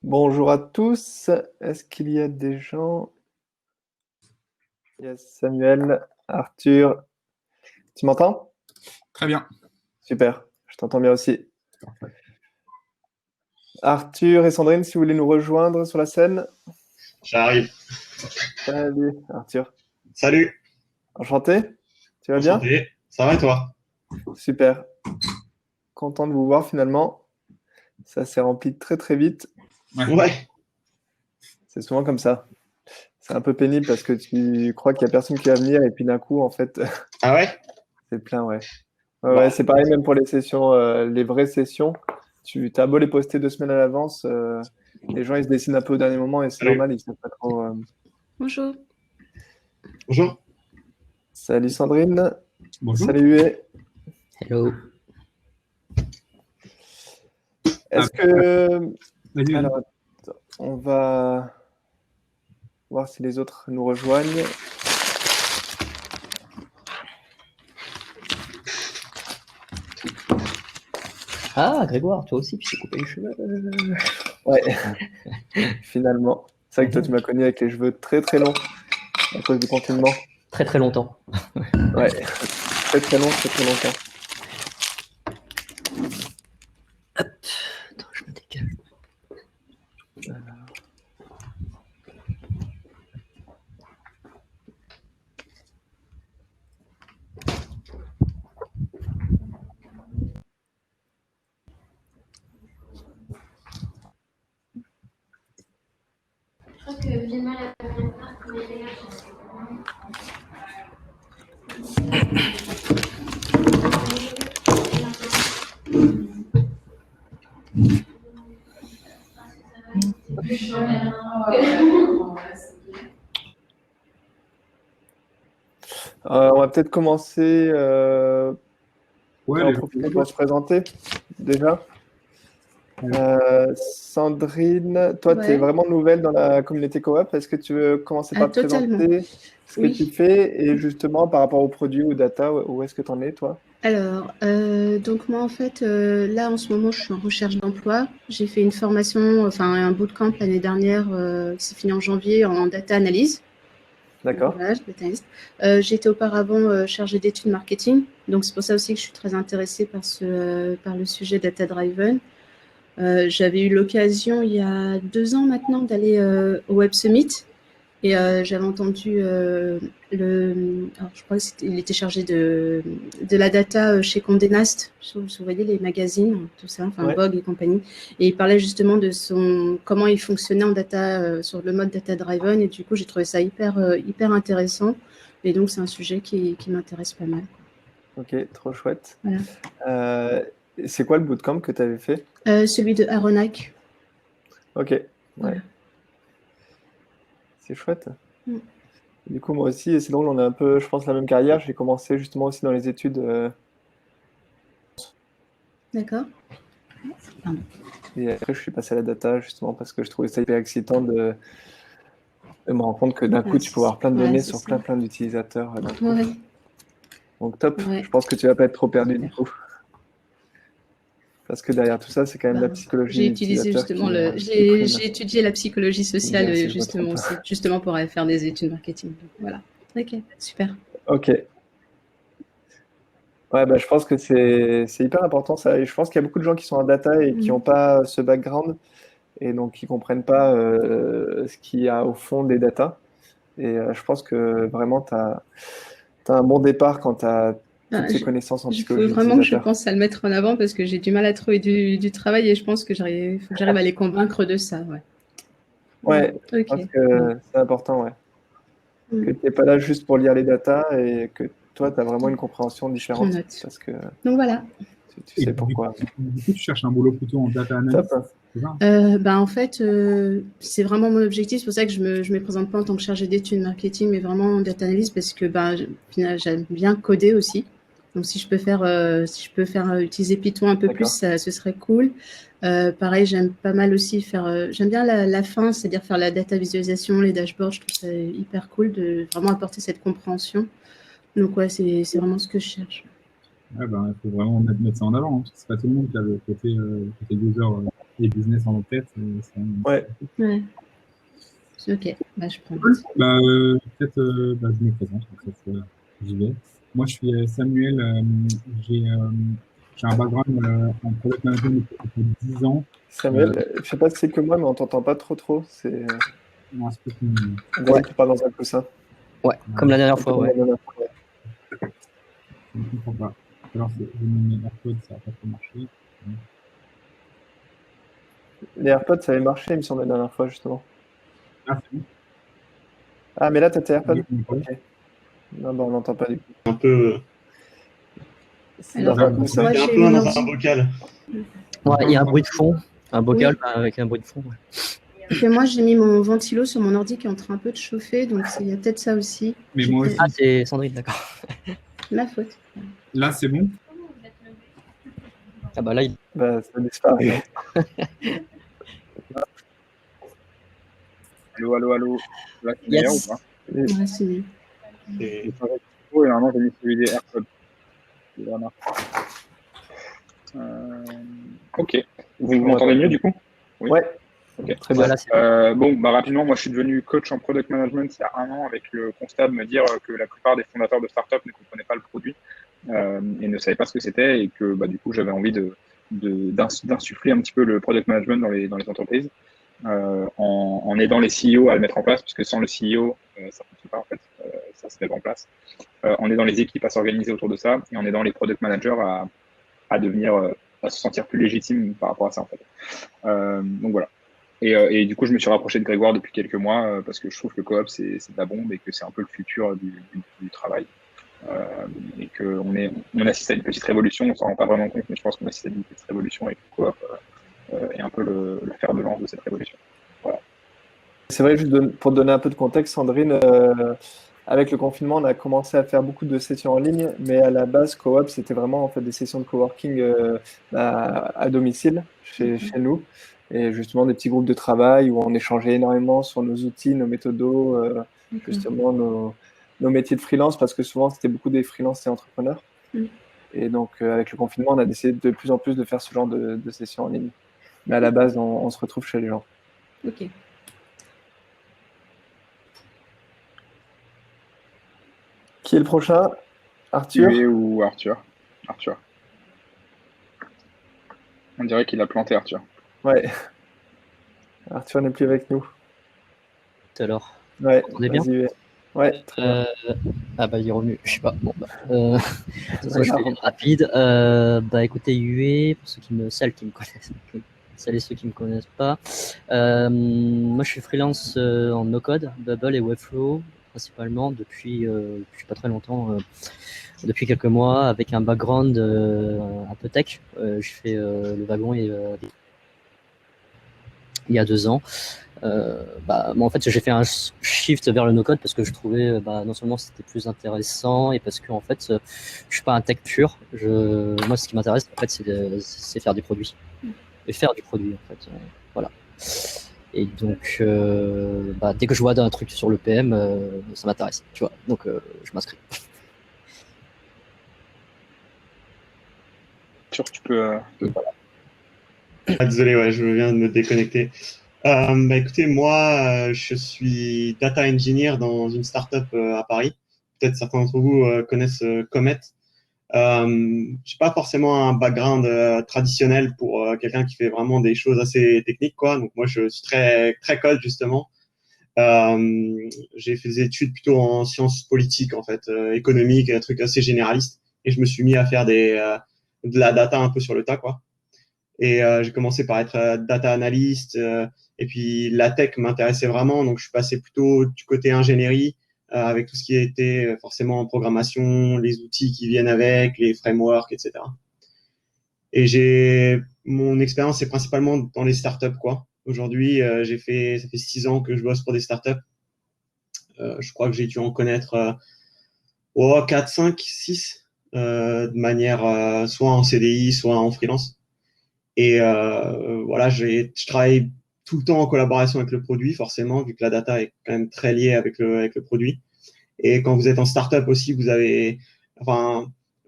Bonjour à tous. Est-ce qu'il y a des gens? Yes, Samuel, Arthur. Tu m'entends? Très bien. Super, je t'entends bien aussi. Parfait. Arthur et Sandrine, si vous voulez nous rejoindre sur la scène. J'arrive. Salut, Arthur. Salut. Enchanté. Tu vas bien? Enchanté. Ça va et toi? Super. Content de vous voir finalement. Ça s'est rempli très très vite. Ouais. C'est souvent comme ça. C'est un peu pénible parce que tu crois qu'il n'y a personne qui va venir et puis d'un coup, en fait, Ah ouais? c'est plein, ouais. Bon. Ouais, c'est pareil même pour les sessions, les vraies sessions. Tu as beau les poster 2 semaines à l'avance, les gens ils se décident un peu au dernier moment et c'est Salut. normal, ils savent pas trop. Bonjour. Bonjour. Salut Sandrine. Bonjour. Salut Hué. Hello. Est-ce que. Vas-y. Alors, attends, on va voir si les autres nous rejoignent. Ah, Grégoire, toi aussi, tu t'es coupé les cheveux. Ouais, finalement. C'est vrai que toi tu m'as connu avec les cheveux très très longs à cause du confinement. Très très longtemps. Ouais, très très long, très très longtemps. Hop. Attends, je me décale. Je crois que j'ai mal à la première part, mais j'ai la chance. On va peut-être commencer. Ouais, en les profiter pour se présenter déjà. Sandrine, toi, tu es Ouais. vraiment nouvelle dans la communauté coop. Est-ce que tu veux commencer par te Totalement. présenter ce que Oui. tu fais et justement par rapport aux produits ou data, où est-ce que tu en es, toi? Alors, donc moi en fait, là en ce moment, je suis en recherche d'emploi. J'ai fait une formation, enfin un bootcamp l'année dernière, qui s'est fini en janvier en data analyse. D'accord. Voilà, data analyst. J'étais auparavant chargée d'études marketing, donc c'est pour ça aussi que je suis très intéressée par le sujet data driven. J'avais eu l'occasion il y a 2 ans maintenant d'aller au Web Summit. Et j'avais entendu alors je crois qu'il était chargé de la data chez Condé Nast. Vous voyez les magazines, tout ça, enfin Ouais. Vogue et compagnie. Et il parlait justement de comment il fonctionnait en data sur le mode data driven. Et du coup, j'ai trouvé ça hyper intéressant. Et donc, c'est un sujet qui m'intéresse pas mal. Ok, trop chouette. Voilà. C'est quoi le bootcamp que tu avais fait? Celui de Aronac. Ok, ouais. Voilà. C'est chouette. Mm. Du coup, moi aussi, c'est drôle, on a un peu, je pense, la même carrière. J'ai commencé justement aussi dans les études. D'accord. Pardon. Et après, je suis passé à la data justement parce que je trouvais ça hyper excitant de me rendre compte que d'un coup, tu peux avoir plein de données sur plein d'utilisateurs d'un coup. Ouais. Donc top, Ouais. je pense que tu vas pas être trop perdu du coup. Parce que derrière tout ça, c'est quand même la psychologie J'ai utilisé utilisateur justement j'ai étudié la psychologie sociale Bien, si je me justement trompe aussi, justement pour aller faire des études marketing. Donc, voilà. Ok, super. Ok. Ouais, bah, je pense que c'est hyper important ça. Et je pense qu'il y a beaucoup de gens qui sont en data et qui n'ont pas ce background et donc qui comprennent pas ce qu'il y a au fond des data. Et je pense que vraiment, tu as un bon départ quand tu as toutes ces connaissances en Il faut psychologie vraiment que je utilisateur. pense à le mettre en avant parce que j'ai du mal à trouver du travail et je pense que faut que j'arrive à les convaincre de ça. Ouais. Ouais, je Ok. pense que c'est important, ouais. Que tu n'es pas là juste pour lire les datas et que toi, tu as vraiment une compréhension différente. note. Parce que Donc voilà. tu sais pourquoi. Du coup, tu cherches un boulot plutôt en data analyst. Top. En fait, c'est vraiment mon objectif. C'est pour ça que je me présente pas en tant que chargée d'études marketing, mais vraiment en data analyst parce que j'aime bien coder aussi. Donc si je peux faire utiliser Python un peu plus, ce serait cool. Pareil, j'aime pas mal aussi j'aime bien la fin, c'est-à-dire faire la data visualisation, les dashboards. Je trouve ça hyper cool de vraiment apporter cette compréhension. Donc ouais, c'est vraiment ce que je cherche. Ouais, il faut vraiment mettre ça en avant, hein, parce que c'est pas tout le monde qui a le côté user et business en tête. Ouais. Ouais. Ok, bah, je prends. Peut-être, je me présente, cette fois, j'y vais. Moi, je suis Samuel, j'ai un background en product management depuis 10 ans. Samuel, je sais pas si c'est que moi, mais on t'entend pas trop. C'est... Un petit peu plus- On dirait que tu parles dans un coussin. Ouais, comme la dernière Un peu fois, comme ouais. la dernière fois, ouais. Je ne comprends pas. Alors, j'ai mis mes AirPods, ça n'a pas trop marché. Les AirPods, ça avait marché, il me semble, la dernière fois, justement. Ah, c'est bon. Ah, mais là, t'as tes AirPods? Oui, Ok. Non, bah, on n'entend pas du coup. Un peu, C'est Alors, dans un par contre, coussin. moi, c'est un j'ai peu mon dans un ordi. bocal. Ouais, il y a un bruit de fond, un bocal Oui. avec un bruit de fond. Ouais. Et puis moi, j'ai mis mon ventilo sur mon ordi qui est en train un peu de chauffer, donc il y a peut-être ça aussi. Mais J'ai moi peut-être- Ah, c'est Sandrine, d'accord. Ma faute. Là, c'est bon. Ah bah là, il... Bah, ça a disparu. Allô. Là, c'est meilleur ou Yes. pas? Ouais, c'est mieux. Et J'ai changé de micro et normalement, j'ai mis celui des AirPods. Voilà. Ok. Vous m'entendez mieux du coup? Oui. Ouais. Ok. Très bien. Voilà, c'est Rapidement, moi, je suis devenu coach en product management il y a 1 an avec le constat de me dire que la plupart des fondateurs de startups ne comprenaient pas le produit et ne savaient pas ce que c'était et que du coup, j'avais envie d'insuffler un petit peu le product management dans les entreprises en aidant les CEO à le mettre en place, parce que sans le CEO, ça ne fonctionne pas en fait, ça se met pas en place. En aidant les équipes à s'organiser autour de ça et en aidant les product managers à devenir, à se sentir plus légitimes par rapport à ça en fait. Donc voilà. Et du coup, je me suis rapproché de Grégoire depuis quelques mois parce que je trouve que Coop, c'est de la bombe et que c'est un peu le futur du travail. Et qu'on assiste à une petite révolution, on s'en rend pas vraiment compte, mais je pense qu'on assiste à une petite révolution et que Coop est un peu le fer de lance de cette révolution. Voilà. C'est vrai, juste pour donner un peu de contexte, Sandrine, avec le confinement, on a commencé à faire beaucoup de sessions en ligne, mais à la base, Coop, c'était vraiment en fait des sessions de coworking à domicile chez nous, et justement des petits groupes de travail où on échangeait énormément sur nos outils, nos méthodos, justement nos métiers de freelance, parce que souvent c'était beaucoup des freelances et entrepreneurs. Et donc avec le confinement, on a décidé de plus en plus de faire ce genre de sessions en ligne. Mais à la base, on se retrouve chez les gens. Ok. Qui est le prochain? Arthur? Hué ou Arthur? Arthur. On dirait qu'il a planté Arthur. Ouais. Arthur n'est plus avec nous. alors. Ouais, Vous entendez bien? vas-y. Ouais, très bien. Ah bah il est revenu, je sais pas. Bon, je vais grave. être rapide. Écoutez, UE, pour celles qui me connaissent, celles et ceux qui me connaissent pas. Moi je suis freelance en no-code, Bubble et Webflow principalement depuis pas très longtemps, depuis quelques mois, avec un background un peu tech. J'ai fait le wagon il y a 2 ans. Moi en fait j'ai fait un shift vers le no-code parce que je trouvais non seulement c'était plus intéressant et parce que en fait je suis pas un tech pur. Moi ce qui m'intéresse en fait c'est faire du produit et faire du produit en fait. Voilà. Et donc dès que je vois un truc sur le PM, ça m'intéresse, tu vois. Donc je m'inscris. Arthur, tu peux. Désolé, ouais, je viens de me déconnecter. Écoutez, moi, je suis data engineer dans une startup à Paris. Peut-être certains d'entre vous connaissent Comet. J'ai pas forcément un background traditionnel pour quelqu'un qui fait vraiment des choses assez techniques, quoi. Donc moi, je suis très très code justement. J'ai fait des études plutôt en sciences politiques, en fait, économiques, un truc assez généraliste. Et je me suis mis à faire de la data un peu sur le tas, quoi. Et j'ai commencé par être data analyst. Et puis la tech m'intéressait vraiment, donc je suis passé plutôt du côté ingénierie avec tout ce qui était forcément en programmation, les outils qui viennent avec, les frameworks, etc. Et mon expérience c'est principalement dans les startups, quoi. Aujourd'hui, ça fait 6 ans que je bosse pour des startups. Je crois que j'ai dû en connaître 4, 5, 6 de manière soit en CDI, soit en freelance. Et voilà, je travaille tout le temps en collaboration avec le produit, forcément, vu que la data est quand même très liée avec le produit. Et quand vous êtes en startup aussi,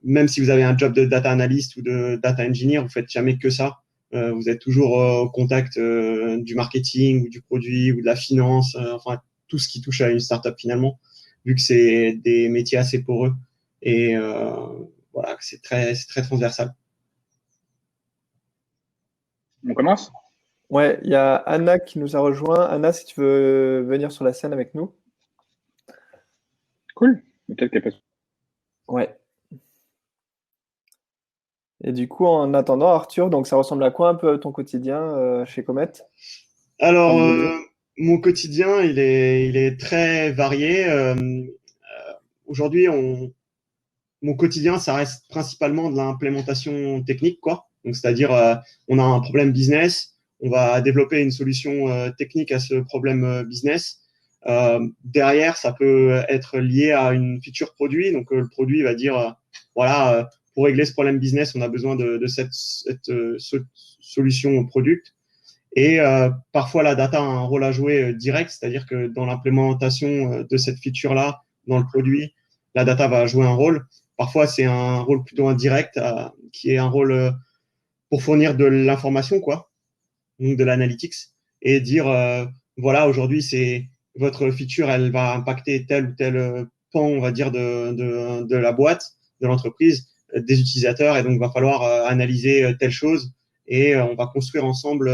même si vous avez un job de data analyst ou de data engineer, vous faites jamais que ça. Vous êtes toujours au contact du marketing ou du produit ou de la finance, enfin tout ce qui touche à une startup finalement, vu que c'est des métiers assez poreux et voilà, c'est très transversal. On commence? Ouais, il y a Anna qui nous a rejoint. Anna, si tu veux venir sur la scène avec nous. Cool. Peut-être qu'elle peut. Ouais. Et du coup, en attendant, Arthur, donc ça ressemble à quoi un peu ton quotidien chez Comet? Alors, Comme boulot. mon quotidien, il est très varié. Aujourd'hui, mon quotidien, ça reste principalement de l'implémentation technique, quoi. Donc, c'est-à-dire, on a un problème business, on va développer une solution technique à ce problème business. Derrière, ça peut être lié à une feature produit. Donc, le produit va dire, voilà, pour régler ce problème business, on a besoin de cette solution product. Et parfois, la data a un rôle à jouer direct, c'est-à-dire que dans l'implémentation de cette feature-là, dans le produit, la data va jouer un rôle. Parfois, c'est un rôle plutôt indirect, qui est un rôle pour fournir de l'information, quoi, donc de l'analytics, et dire, voilà, aujourd'hui, c'est votre feature, elle va impacter tel ou tel pan, on va dire, de la boîte, de l'entreprise, des utilisateurs, et donc, il va falloir analyser telle chose, et on va construire ensemble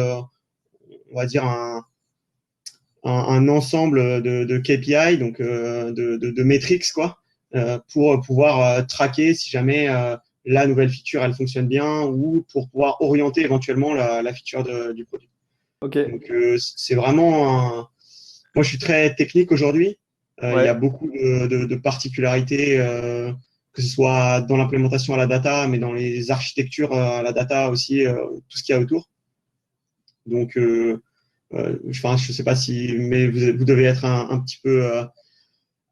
on va dire un ensemble de KPI, donc de métriques, quoi, pour pouvoir traquer si jamais la nouvelle feature elle fonctionne bien ou pour pouvoir orienter éventuellement la feature du produit. Ok. Donc c'est vraiment moi je suis très technique aujourd'hui. Il y a beaucoup de particularités, que ce soit dans l'implémentation à la data, mais dans les architectures à la data aussi, tout ce qu'il y a autour. Donc enfin, je sais pas si, mais vous devez être un petit peu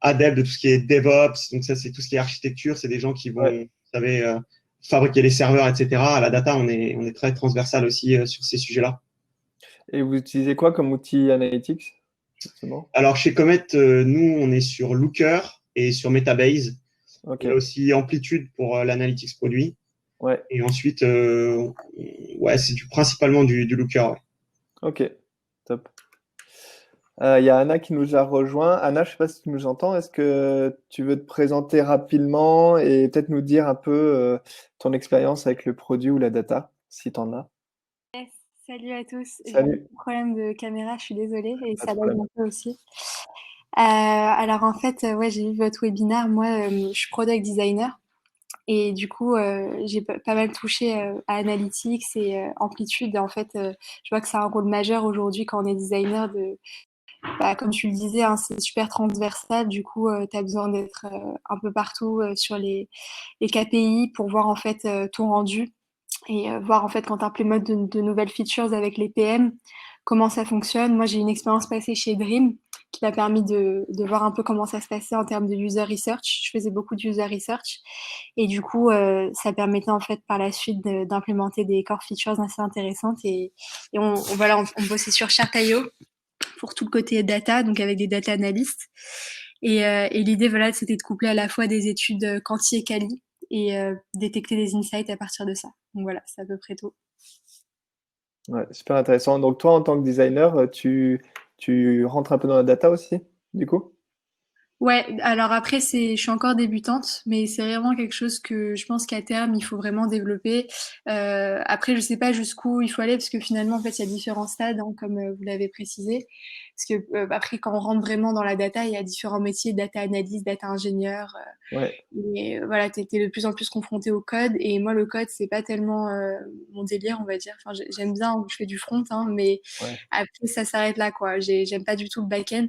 adepte de tout ce qui est DevOps. Donc ça, c'est tout ce qui est architecture. C'est des gens qui vont, vous savez, fabriquer les serveurs, etc. À la data, on est très transversal aussi sur ces sujets-là. Et vous utilisez quoi comme outil analytics, justement? Alors chez Comet, nous, on est sur Looker et sur Metabase. Ok. Il y a aussi Amplitude pour l'analytics produit. Ouais. Et ensuite, ouais, c'est principalement du Looker. Ouais. Ok. Top. Il y a Anna qui nous a rejoint. Anna, je ne sais pas si tu nous entends. Est-ce que tu veux te présenter rapidement et peut-être nous dire un peu ton expérience avec le produit ou la data, si tu en as? Yes. Salut à tous. J'ai Salut. un problème de caméra, je suis désolée, et Pas de ça lag problème. un peu aussi. Alors en fait, ouais, j'ai vu votre webinaire. Moi, je suis product designer et du coup, j'ai pas mal touché à Analytics et Amplitude. En fait, je vois que c'est un rôle majeur aujourd'hui quand on est designer comme tu le disais, hein, c'est super transversal. Du coup, tu as besoin d'être un peu partout sur les KPI pour voir en fait ton rendu et voir en fait quand tu implémentes de nouvelles features avec les PM, comment ça fonctionne. Moi, j'ai une expérience passée chez Dream qui m'a permis de voir un peu comment ça se passait en termes de user research. Je faisais beaucoup de user research et du coup, ça permettait en fait par la suite d'implémenter des core features assez intéressantes et on bossait sur Chartio pour tout le côté data, donc avec des data analystes. Et l'idée, voilà, c'était de coupler à la fois des études quanti et quali et détecter des insights à partir de ça. Donc voilà, c'est à peu près tout. Ouais, super intéressant. Donc toi, en tant que designer, tu rentres un peu dans la data aussi, du coup? Ouais, alors après, je suis encore débutante, mais c'est vraiment quelque chose que je pense qu'à terme, il faut vraiment développer. Après, je sais pas jusqu'où il faut aller, parce que finalement, en fait, il y a différents stades, hein, comme vous l'avez précisé. Parce que après, quand on rentre vraiment dans la data, il y a différents métiers, data analyst, data ingénieur. Ouais. Et voilà, tu étais de plus en plus confronté au code. Et moi, le code, c'est pas tellement mon délire, on va dire. Enfin, j'aime bien, je fais du front, hein, mais Ouais. après, ça s'arrête là, quoi. J'aime pas du tout le back-end.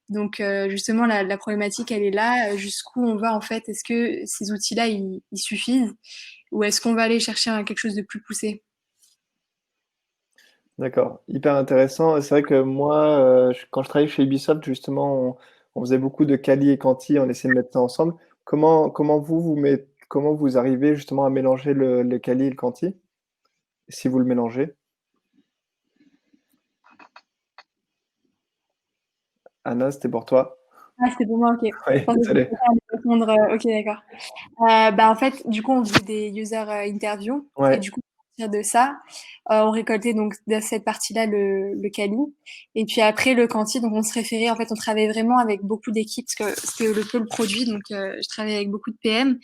Donc, justement, la problématique, elle est là. Jusqu'où on va, en fait? Est-ce que ces outils-là, ils suffisent? Ou est-ce qu'on va aller chercher quelque chose de plus poussé? D'accord, hyper intéressant. C'est vrai que moi, quand je travaillais chez Ubisoft, justement, on faisait beaucoup de quali et quanti, on essayait de mettre ça ensemble. Comment vous arrivez justement à mélanger le quali et le quanti, si vous le mélangez? Anna, c'était pour toi. Ah, c'était pour moi, ok. Je Oui, pensais que désolé. c'était à répondre. Ok, d'accord. En fait, du coup, on faisait des user interviews et Ouais, du coup, partir de ça, on récoltait donc dans cette partie-là le Kali. Et puis après, le Quanti, donc on se référait, en fait, on travaillait vraiment avec beaucoup d'équipes, parce que c'était le produit, donc je travaillais avec beaucoup de PM.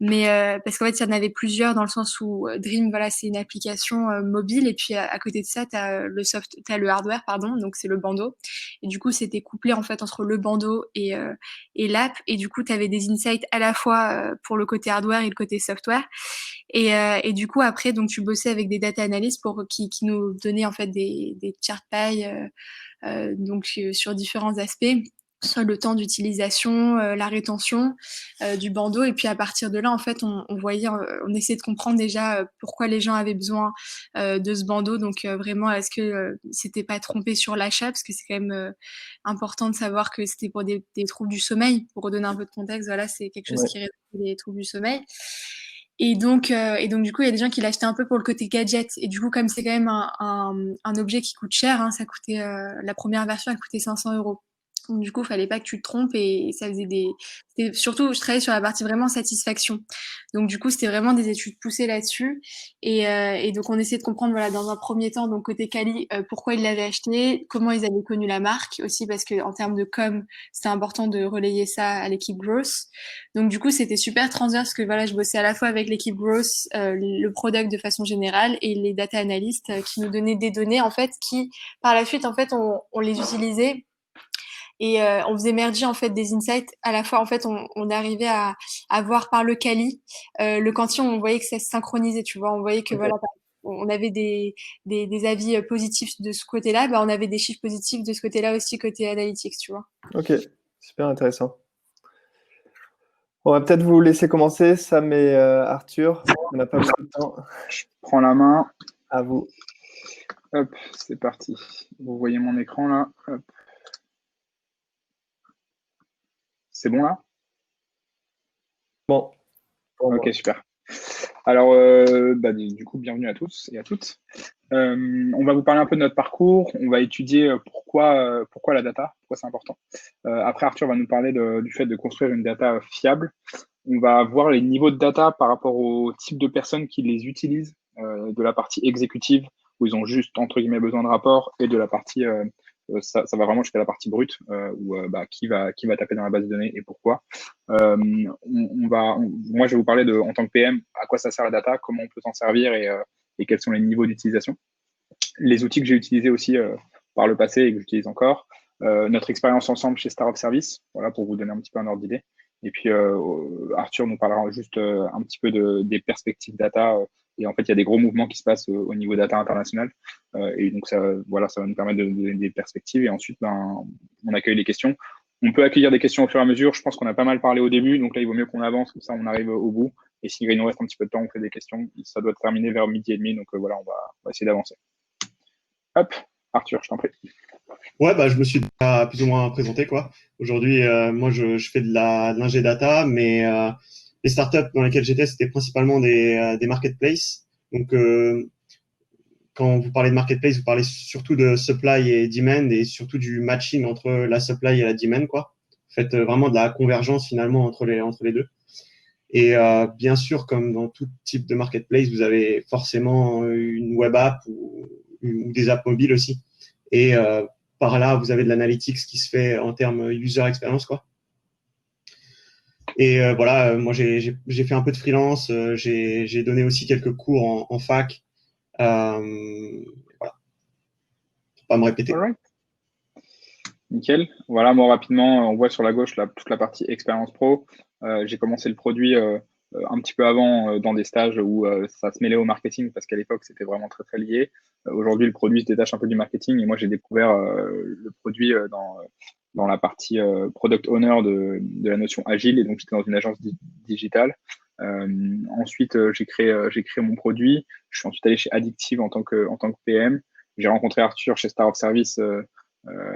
Mais parce qu'en fait, il y en avait plusieurs dans le sens où Dream, voilà, c'est une application mobile et puis à côté de ça, t'as le hardware, pardon, donc c'est le bandeau. Et du coup, c'était couplé en fait entre le bandeau et l'app. Et du coup, t'avais des insights à la fois pour le côté hardware et le côté software. Et du coup, après, donc tu bossais avec des data analysts qui nous donnaient en fait des chart pie donc sur différents aspects, soit le temps d'utilisation, la rétention du bandeau. Et puis à partir de là, en fait, on essayait de comprendre déjà pourquoi les gens avaient besoin de ce bandeau. Donc vraiment, est-ce que c'était pas trompé sur l'achat, parce que c'est quand même important de savoir que c'était pour des troubles du sommeil. Pour redonner un peu de contexte, voilà, c'est quelque chose Ouais. qui résout les troubles du sommeil. Et donc, du coup, il y a des gens qui l'achetaient un peu pour le côté gadget. Et du coup, comme c'est quand même un objet qui coûte cher, hein, ça coûtait la première version, elle coûtait 500 euros. Donc, du coup, il fallait pas que tu te trompes et ça faisait surtout, je travaillais sur la partie vraiment satisfaction. Donc, du coup, c'était vraiment des études poussées là-dessus. Et donc, on essayait de comprendre, voilà, dans un premier temps, donc côté Kali, pourquoi ils l'avaient acheté, comment ils avaient connu la marque aussi, parce que en termes de com, c'était important de relayer ça à l'équipe growth. Donc, du coup, c'était super transverse, parce que voilà, je bossais à la fois avec l'équipe growth, le product de façon générale et les data analysts qui nous donnaient des données, en fait, qui, par la suite, en fait, on les utilisait. Et on faisait merger en fait des insights. À la fois, en fait, on arrivait à voir par le Kali, le Quanti, on voyait que ça se synchronisait, tu vois. On voyait que Ok. voilà, on avait des avis positifs de ce côté-là, bah, on avait des chiffres positifs de ce côté-là aussi, côté analytics, tu vois. Ok, super intéressant. On va peut-être vous laisser commencer, Sam et Arthur. On n'a pas beaucoup de temps. Je prends la main. À vous. Hop, c'est parti. Vous voyez mon écran là. Hop. C'est bon là? Bon, pour moi. Ok, super. Alors, du coup, bienvenue à tous et à toutes. On va vous parler un peu de notre parcours. On va étudier pourquoi la data, pourquoi c'est important. Après, Arthur va nous parler du fait de construire une data fiable. On va voir les niveaux de data par rapport au type de personnes qui les utilisent, de la partie exécutive, où ils ont juste, entre guillemets, besoin de rapports, et de la partie, ça va vraiment jusqu'à la partie brute, où qui va taper dans la base de données et pourquoi. Moi, je vais vous parler en tant que PM, à quoi ça sert la data, comment on peut s'en servir et quels sont les niveaux d'utilisation. Les outils que j'ai utilisés aussi par le passé et que j'utilise encore. Notre expérience ensemble chez Startup Service, voilà, pour vous donner un petit peu un ordre d'idée. Et puis, Arthur nous parlera juste un petit peu des perspectives data. Et en fait, il y a des gros mouvements qui se passent au niveau data international. Et donc, ça va nous permettre de donner des perspectives. Et ensuite, on accueille les questions. On peut accueillir des questions au fur et à mesure. Je pense qu'on a pas mal parlé au début. Donc là, il vaut mieux qu'on avance. Comme ça, on arrive au bout. Et s'il nous reste un petit peu de temps, on fait des questions. Ça doit terminer vers 12h30. Donc voilà, on va essayer d'avancer. Hop, Arthur, je t'en prie. Ouais, bah, je me suis déjà plus ou moins présenté, quoi. Aujourd'hui, moi, je fais de l'ingé data, mais les startups dans lesquelles j'étais, c'était principalement des marketplaces. Donc, quand vous parlez de marketplace, vous parlez surtout de supply et demand et surtout du matching entre la supply et la demand, quoi. Vous faites vraiment de la convergence finalement entre les deux. Et bien sûr, comme dans tout type de marketplace, vous avez forcément une web app ou des apps mobiles aussi. Et par là, vous avez de l'analytics qui se fait en termes user experience, quoi. Et voilà, moi j'ai fait un peu de freelance, j'ai donné aussi quelques cours en fac. Voilà, faut pas me répéter. All right. Nickel. Voilà, moi rapidement, on voit sur la gauche toute la partie expérience pro. J'ai commencé le produit un petit peu avant dans des stages où ça se mêlait au marketing parce qu'à l'époque c'était vraiment très très lié. Aujourd'hui, le produit se détache un peu du marketing et moi j'ai découvert le produit dans la partie product owner de la notion agile et donc j'étais dans une agence digitale. Ensuite, j'ai créé mon produit. Je suis ensuite allé chez Addictive en tant que PM. J'ai rencontré Arthur chez Startup Service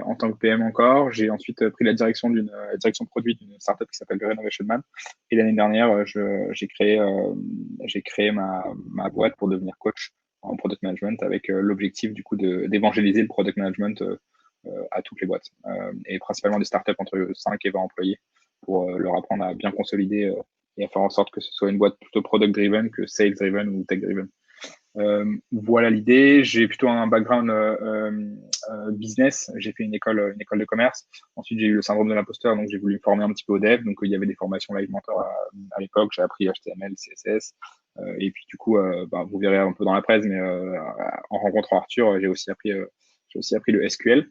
en tant que PM encore. J'ai ensuite pris la direction produit d'une startup qui s'appelle The Renovation Man. Et l'année dernière, j'ai créé ma boîte pour devenir coach en product management avec l'objectif du coup d'évangéliser le product management à toutes les boîtes et principalement des startups entre 5 et 20 employés pour leur apprendre à bien consolider et à faire en sorte que ce soit une boîte plutôt product driven que sales driven ou tech driven. Voilà l'idée. J'ai plutôt un background business. J'ai fait une école de commerce. Ensuite, j'ai eu le syndrome de l'imposteur, donc j'ai voulu me former un petit peu au dev. Donc, il y avait des formations Live Mentor à l'époque. J'ai appris HTML, CSS. Et puis, du coup, vous verrez un peu dans la presse, mais en rencontrant Arthur, j'ai aussi appris le SQL.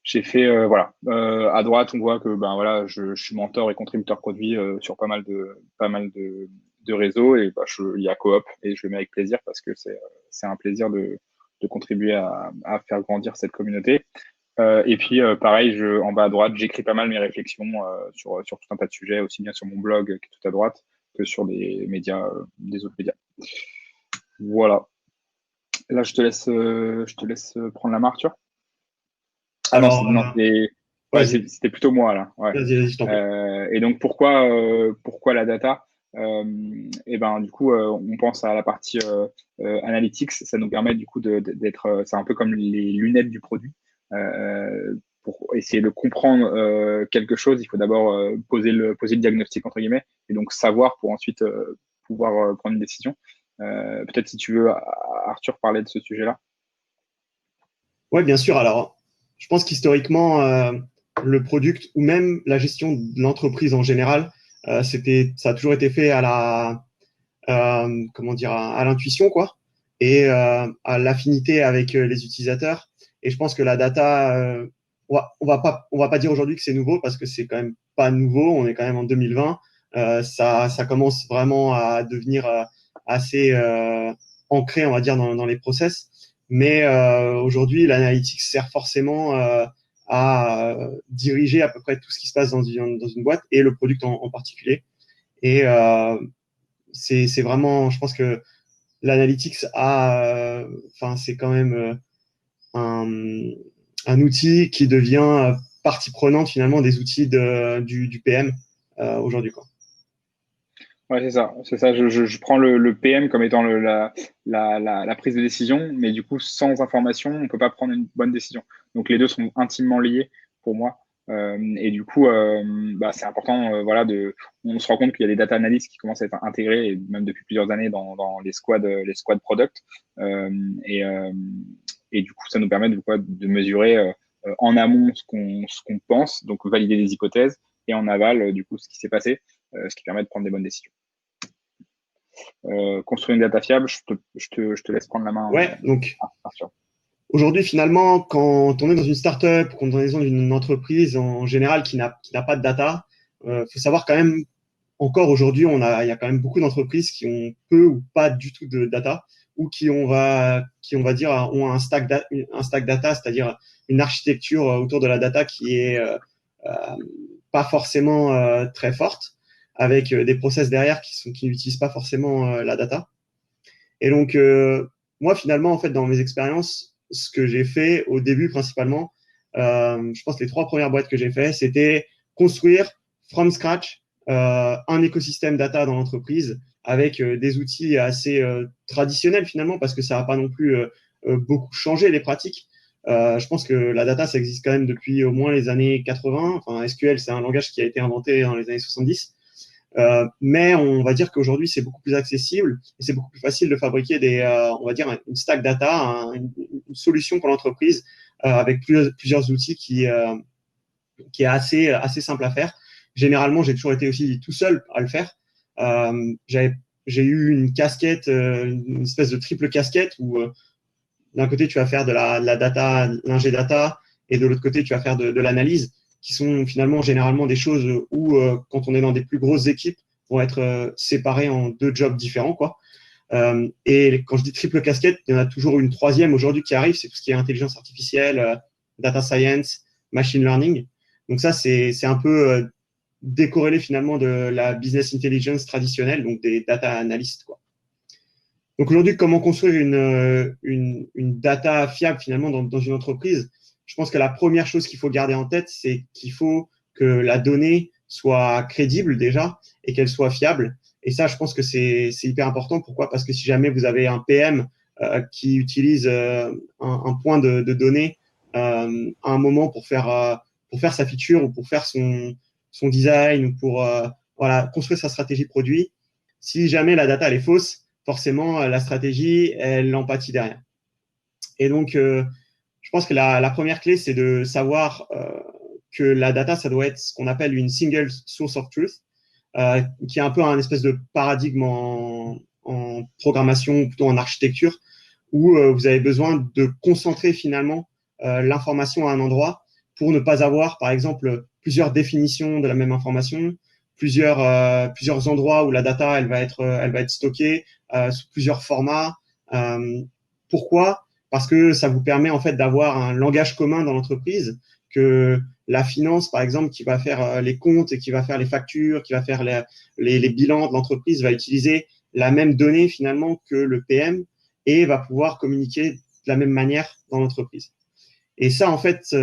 J'ai fait, voilà. À droite, on voit que voilà, je suis mentor et contributeur produit sur pas mal de réseaux, et il y a Coop, et je le mets avec plaisir parce que c'est un plaisir de contribuer à faire grandir cette communauté. Et puis pareil, en bas à droite, j'écris pas mal mes réflexions sur tout un tas de sujets, aussi bien sur mon blog qui est tout à droite que sur des autres médias. Voilà. Là, je te laisse prendre la main, Arthur. Alors, Ouais, c'était plutôt moi là. Ouais. vas-y, je t'en prie. Et donc pourquoi la data? Et du coup, on pense à la partie analytics. Ça nous permet du coup d'être, c'est un peu comme les lunettes du produit. Pour essayer de comprendre quelque chose, il faut d'abord poser le diagnostic entre guillemets, et donc savoir pour ensuite pouvoir prendre une décision. Peut-être si tu veux, Arthur, parler de ce sujet-là. Oui, bien sûr. Alors, je pense qu'historiquement, le product ou même la gestion de l'entreprise en général, ça a toujours été fait à l'intuition, quoi, et à l'affinité avec les utilisateurs. Et je pense que la data, on va pas dire aujourd'hui que c'est nouveau parce que c'est quand même pas nouveau. On est quand même en 2020. Ça commence vraiment à devenir assez ancré, on va dire, dans les process. Mais aujourd'hui, l'analytics sert forcément à diriger à peu près tout ce qui se passe dans une boîte, et le product en particulier. Et c'est vraiment, je pense que l'analytics c'est quand même un outil qui devient partie prenante finalement des outils du PM aujourd'hui, quoi. Ouais, c'est ça. Je prends le PM comme étant la prise de décision, mais du coup, sans information, on peut pas prendre une bonne décision. Donc, les deux sont intimement liés pour moi. Et du coup, c'est important, on se rend compte qu'il y a des data analysts qui commencent à être intégrés, et même depuis plusieurs années dans les squads product. Et du coup, ça nous permet de mesurer en amont ce qu'on pense, donc valider des hypothèses, et en aval, du coup, ce qui s'est passé, ce qui permet de prendre des bonnes décisions. Construire une data fiable, je te laisse prendre la main. Ouais, donc aujourd'hui, finalement, quand on est dans une startup, quand on est dans une entreprise en général qui n'a pas de data, faut savoir quand même, encore aujourd'hui, il y a quand même beaucoup d'entreprises qui ont peu ou pas du tout de data, ou qui on va dire ont un stack data, c'est-à-dire une architecture autour de la data qui est pas forcément très forte, avec des process derrière qui n'utilisent pas forcément la data. Et donc, moi, finalement, en fait, dans mes expériences, ce que j'ai fait au début principalement, je pense que les 3 premières boîtes que j'ai fait, c'était construire from scratch un écosystème data dans l'entreprise avec des outils assez traditionnels finalement, parce que ça n'a pas non plus beaucoup changé les pratiques. Je pense que la data, ça existe quand même depuis au moins les années 80. Enfin, SQL, c'est un langage qui a été inventé dans les années 70. Mais on va dire qu'aujourd'hui, c'est beaucoup plus accessible et c'est beaucoup plus facile de fabriquer on va dire, une stack data, une solution pour l'entreprise avec plusieurs outils qui est assez simple à faire. Généralement, j'ai toujours été aussi tout seul à le faire. J'ai eu une casquette, une espèce de triple casquette où d'un côté, tu vas faire de la data, l'ingé data, et de l'autre côté, tu vas faire de l'analyse, qui sont finalement généralement des choses où, quand on est dans des plus grosses équipes, vont être séparées en 2 jobs différents, quoi. Et quand je dis triple casquette, il y en a toujours une 3e aujourd'hui qui arrive, c'est tout ce qui est intelligence artificielle, data science, machine learning. Donc ça, c'est un peu décorrélé finalement de la business intelligence traditionnelle, donc des data analysts, quoi. Donc aujourd'hui, comment construire une data fiable finalement dans une entreprise? Je pense que la première chose qu'il faut garder en tête, c'est qu'il faut que la donnée soit crédible déjà et qu'elle soit fiable. Et ça, je pense que c'est hyper important. Pourquoi? Parce que si jamais vous avez un PM qui utilise un point de données à un moment pour faire sa feature ou pour faire son design ou pour construire sa stratégie produit, si jamais la data elle est fausse, forcément, la stratégie, l'empathie derrière. Et donc, je pense que la première clé, c'est de savoir que la data, ça doit être ce qu'on appelle une single source of truth, qui est un peu un espèce de paradigme en programmation ou plutôt en architecture, où vous avez besoin de concentrer finalement l'information à un endroit pour ne pas avoir, par exemple, plusieurs définitions de la même information, plusieurs endroits où la data elle va être stockée sous plusieurs formats. Pourquoi? Parce que ça vous permet en fait d'avoir un langage commun dans l'entreprise, que la finance, par exemple, qui va faire les comptes et qui va faire les factures, qui va faire les bilans de l'entreprise, va utiliser la même donnée finalement que le PM et va pouvoir communiquer de la même manière dans l'entreprise. Et ça, en fait,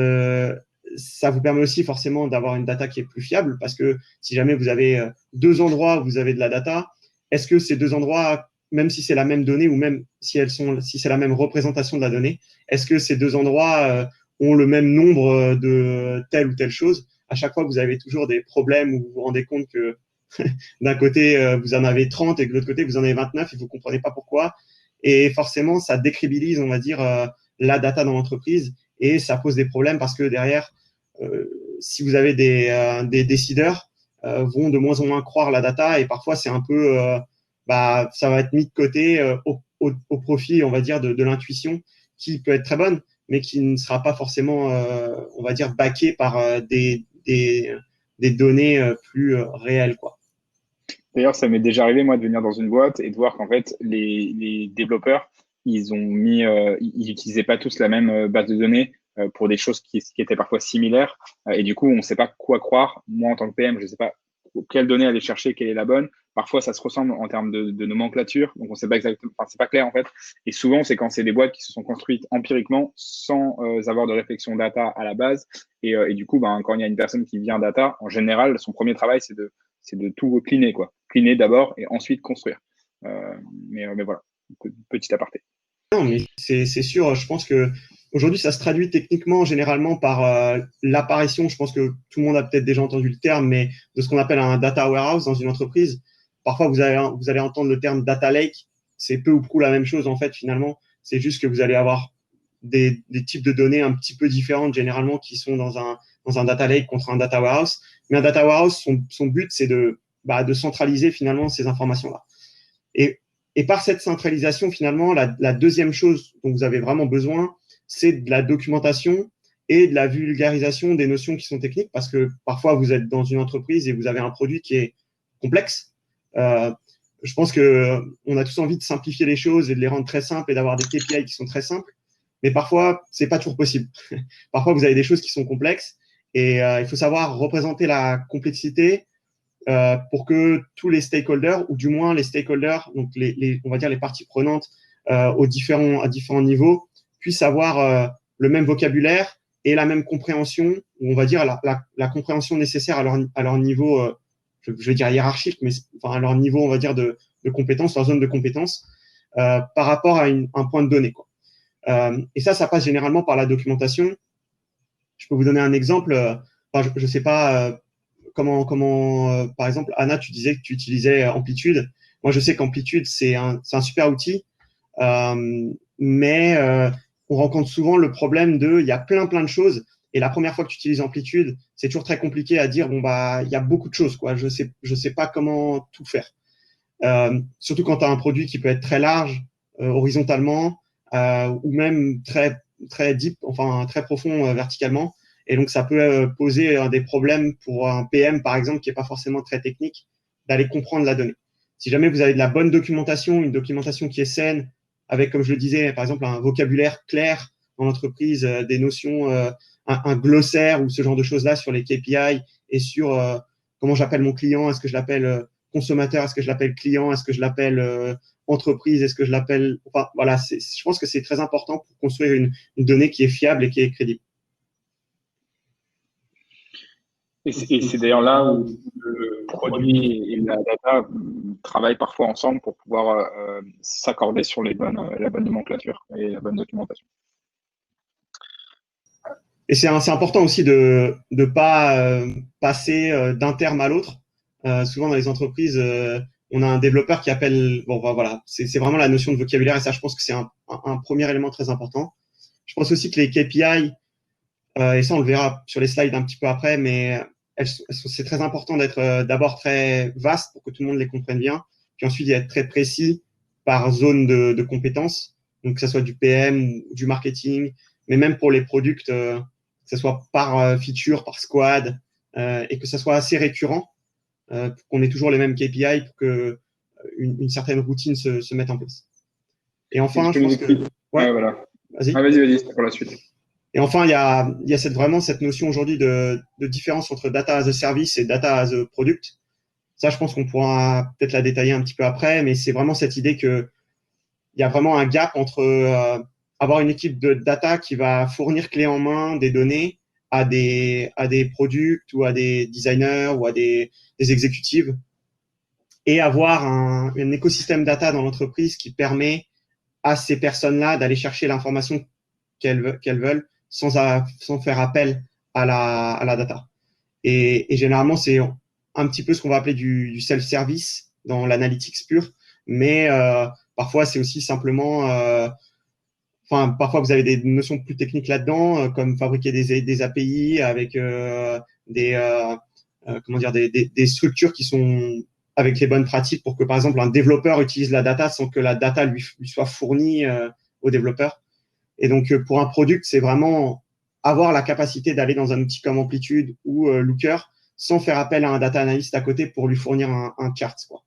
ça vous permet aussi forcément d'avoir une data qui est plus fiable, parce que si jamais vous avez deux endroits où vous avez de la data, est-ce que ces deux endroits, même si c'est la même donnée ou même si c'est la même représentation de la donnée, est-ce que ces deux endroits ont le même nombre de telle ou telle chose? À chaque fois, vous avez toujours des problèmes où vous vous rendez compte que d'un côté, vous en avez 30 et que de l'autre côté, vous en avez 29 et vous ne comprenez pas pourquoi. Et forcément, ça décrédibilise, on va dire, la data dans l'entreprise et ça pose des problèmes parce que derrière, si vous avez des décideurs, vont de moins en moins croire la data et parfois, c'est un peu, ça va être mis de côté au profit, on va dire, de l'intuition qui peut être très bonne, mais qui ne sera pas forcément, on va dire, backée par des données plus réelles, quoi. D'ailleurs, ça m'est déjà arrivé, moi, de venir dans une boîte et de voir qu'en fait, les développeurs, ils utilisaient pas tous la même base de données pour des choses qui étaient parfois similaires. Et du coup, on ne sait pas quoi croire. Moi, en tant que PM, je ne sais pas quelle donnée aller chercher, quelle est la bonne. Parfois, ça se ressemble en termes de nomenclature. Donc, on ne sait pas exactement, enfin, c'est pas clair, en fait. Et souvent, c'est quand c'est des boîtes qui se sont construites empiriquement sans avoir de réflexion data à la base. Et du coup, quand il y a une personne qui vient data, en général, son premier travail, c'est de tout cleaner, quoi. Cleaner d'abord et ensuite construire. Mais voilà, petit aparté. Non, mais c'est sûr. Je pense que aujourd'hui, ça se traduit techniquement, généralement, par l'apparition. Je pense que tout le monde a peut-être déjà entendu le terme, mais de ce qu'on appelle un data warehouse dans une entreprise. Parfois, vous allez entendre le terme data lake. C'est peu ou prou la même chose, en fait, finalement. C'est juste que vous allez avoir des types de données un petit peu différentes, généralement, qui sont dans un data lake contre un data warehouse. Mais un data warehouse, son but, c'est de centraliser, finalement, ces informations-là. Et par cette centralisation, finalement, la deuxième chose dont vous avez vraiment besoin, c'est de la documentation et de la vulgarisation des notions qui sont techniques, parce que parfois, vous êtes dans une entreprise et vous avez un produit qui est complexe. Je pense qu'on a tous envie de simplifier les choses et de les rendre très simples et d'avoir des KPI qui sont très simples, mais parfois, ce n'est pas toujours possible. Parfois, vous avez des choses qui sont complexes et il faut savoir représenter la complexité pour que tous les stakeholders, ou du moins les stakeholders, donc on va dire les parties prenantes à différents niveaux, puissent avoir le même vocabulaire et la même compréhension, ou on va dire la compréhension nécessaire à leur niveau, je vais dire hiérarchique, mais enfin, à leur niveau, on va dire, de compétences, leur zone de compétences, par rapport à un point de données, quoi. Et ça passe généralement par la documentation. Je peux vous donner un exemple. Je ne sais pas comment par exemple, Anna, tu disais que tu utilisais Amplitude. Moi, je sais qu'Amplitude, c'est un super outil, mais on rencontre souvent le problème il y a plein de choses. Et la première fois que tu utilises Amplitude, c'est toujours très compliqué à dire, il y a beaucoup de choses, quoi. Je sais pas comment tout faire. Surtout quand tu as un produit qui peut être très large, horizontalement, ou même très deep, enfin très profond verticalement. Et donc, ça peut poser des problèmes pour un PM, par exemple, qui n'est pas forcément très technique, d'aller comprendre la donnée. Si jamais vous avez de la bonne documentation, une documentation qui est saine, avec, comme je le disais, par exemple, un vocabulaire clair dans l'entreprise, des notions, un glossaire ou ce genre de choses-là sur les KPI et sur comment j'appelle mon client, est-ce que je l'appelle consommateur, est-ce que je l'appelle client, est-ce que je l'appelle entreprise, est-ce que je l'appelle… Enfin, voilà, je pense que c'est très important pour construire une donnée qui est fiable et qui est crédible. Et c'est d'ailleurs là où le produit et la data travaillent parfois ensemble pour pouvoir s'accorder sur la bonne nomenclature et la bonne documentation. Et c'est important aussi de ne pas passer d'un terme à l'autre. Souvent dans les entreprises, on a un développeur qui appelle, bon, voilà, c'est vraiment la notion de vocabulaire et ça, je pense que c'est un premier élément très important. Je pense aussi que les KPI, et ça, on le verra sur les slides un petit peu après, mais c'est très important d'être d'abord très vaste pour que tout le monde les comprenne bien, puis ensuite d'être très précis par zone de compétences, donc que ce soit du PM ou du marketing, mais même pour les products, que ce soit par feature, par squad, et que ça soit assez récurrent, pour qu'on ait toujours les mêmes KPI pour que une certaine routine se mette en place. Et enfin, je pense que… Ouais, voilà. Vas-y. Ah, vas-y, c'est pour la suite. Et enfin, il y a vraiment cette notion aujourd'hui de différence entre data as a service et data as a product. Ça, je pense qu'on pourra peut-être la détailler un petit peu après, mais c'est vraiment cette idée que il y a vraiment un gap entre avoir une équipe de data qui va fournir clé en main des données à des products ou à des designers ou à des exécutives et avoir un écosystème data dans l'entreprise qui permet à ces personnes-là d'aller chercher l'information qu'elles veulent sans faire appel à la data. Et généralement, c'est un petit peu ce qu'on va appeler du self-service dans l'analytics pure, mais parfois, c'est aussi simplement… parfois, vous avez des notions plus techniques là-dedans, comme fabriquer des API avec des structures qui sont avec les bonnes pratiques pour que, par exemple, un développeur utilise la data sans que la data lui soit fournie au développeur. Et donc, pour un product, c'est vraiment avoir la capacité d'aller dans un outil comme Amplitude ou Looker sans faire appel à un data analyst à côté pour lui fournir un chart, quoi.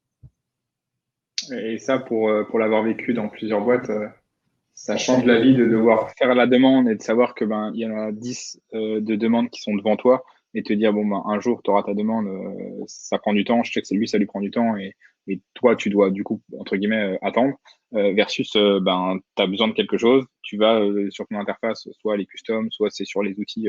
Et ça, pour l'avoir vécu dans plusieurs boîtes, ça change la vie de devoir faire la demande et de savoir que il y en a 10 de demandes qui sont devant toi et te dire un jour tu auras ta demande, ça prend du temps, je sais que c'est lui, ça lui prend du temps et toi tu dois du coup entre guillemets attendre versus tu as besoin de quelque chose, tu vas sur ton interface, soit les customs, soit c'est sur les outils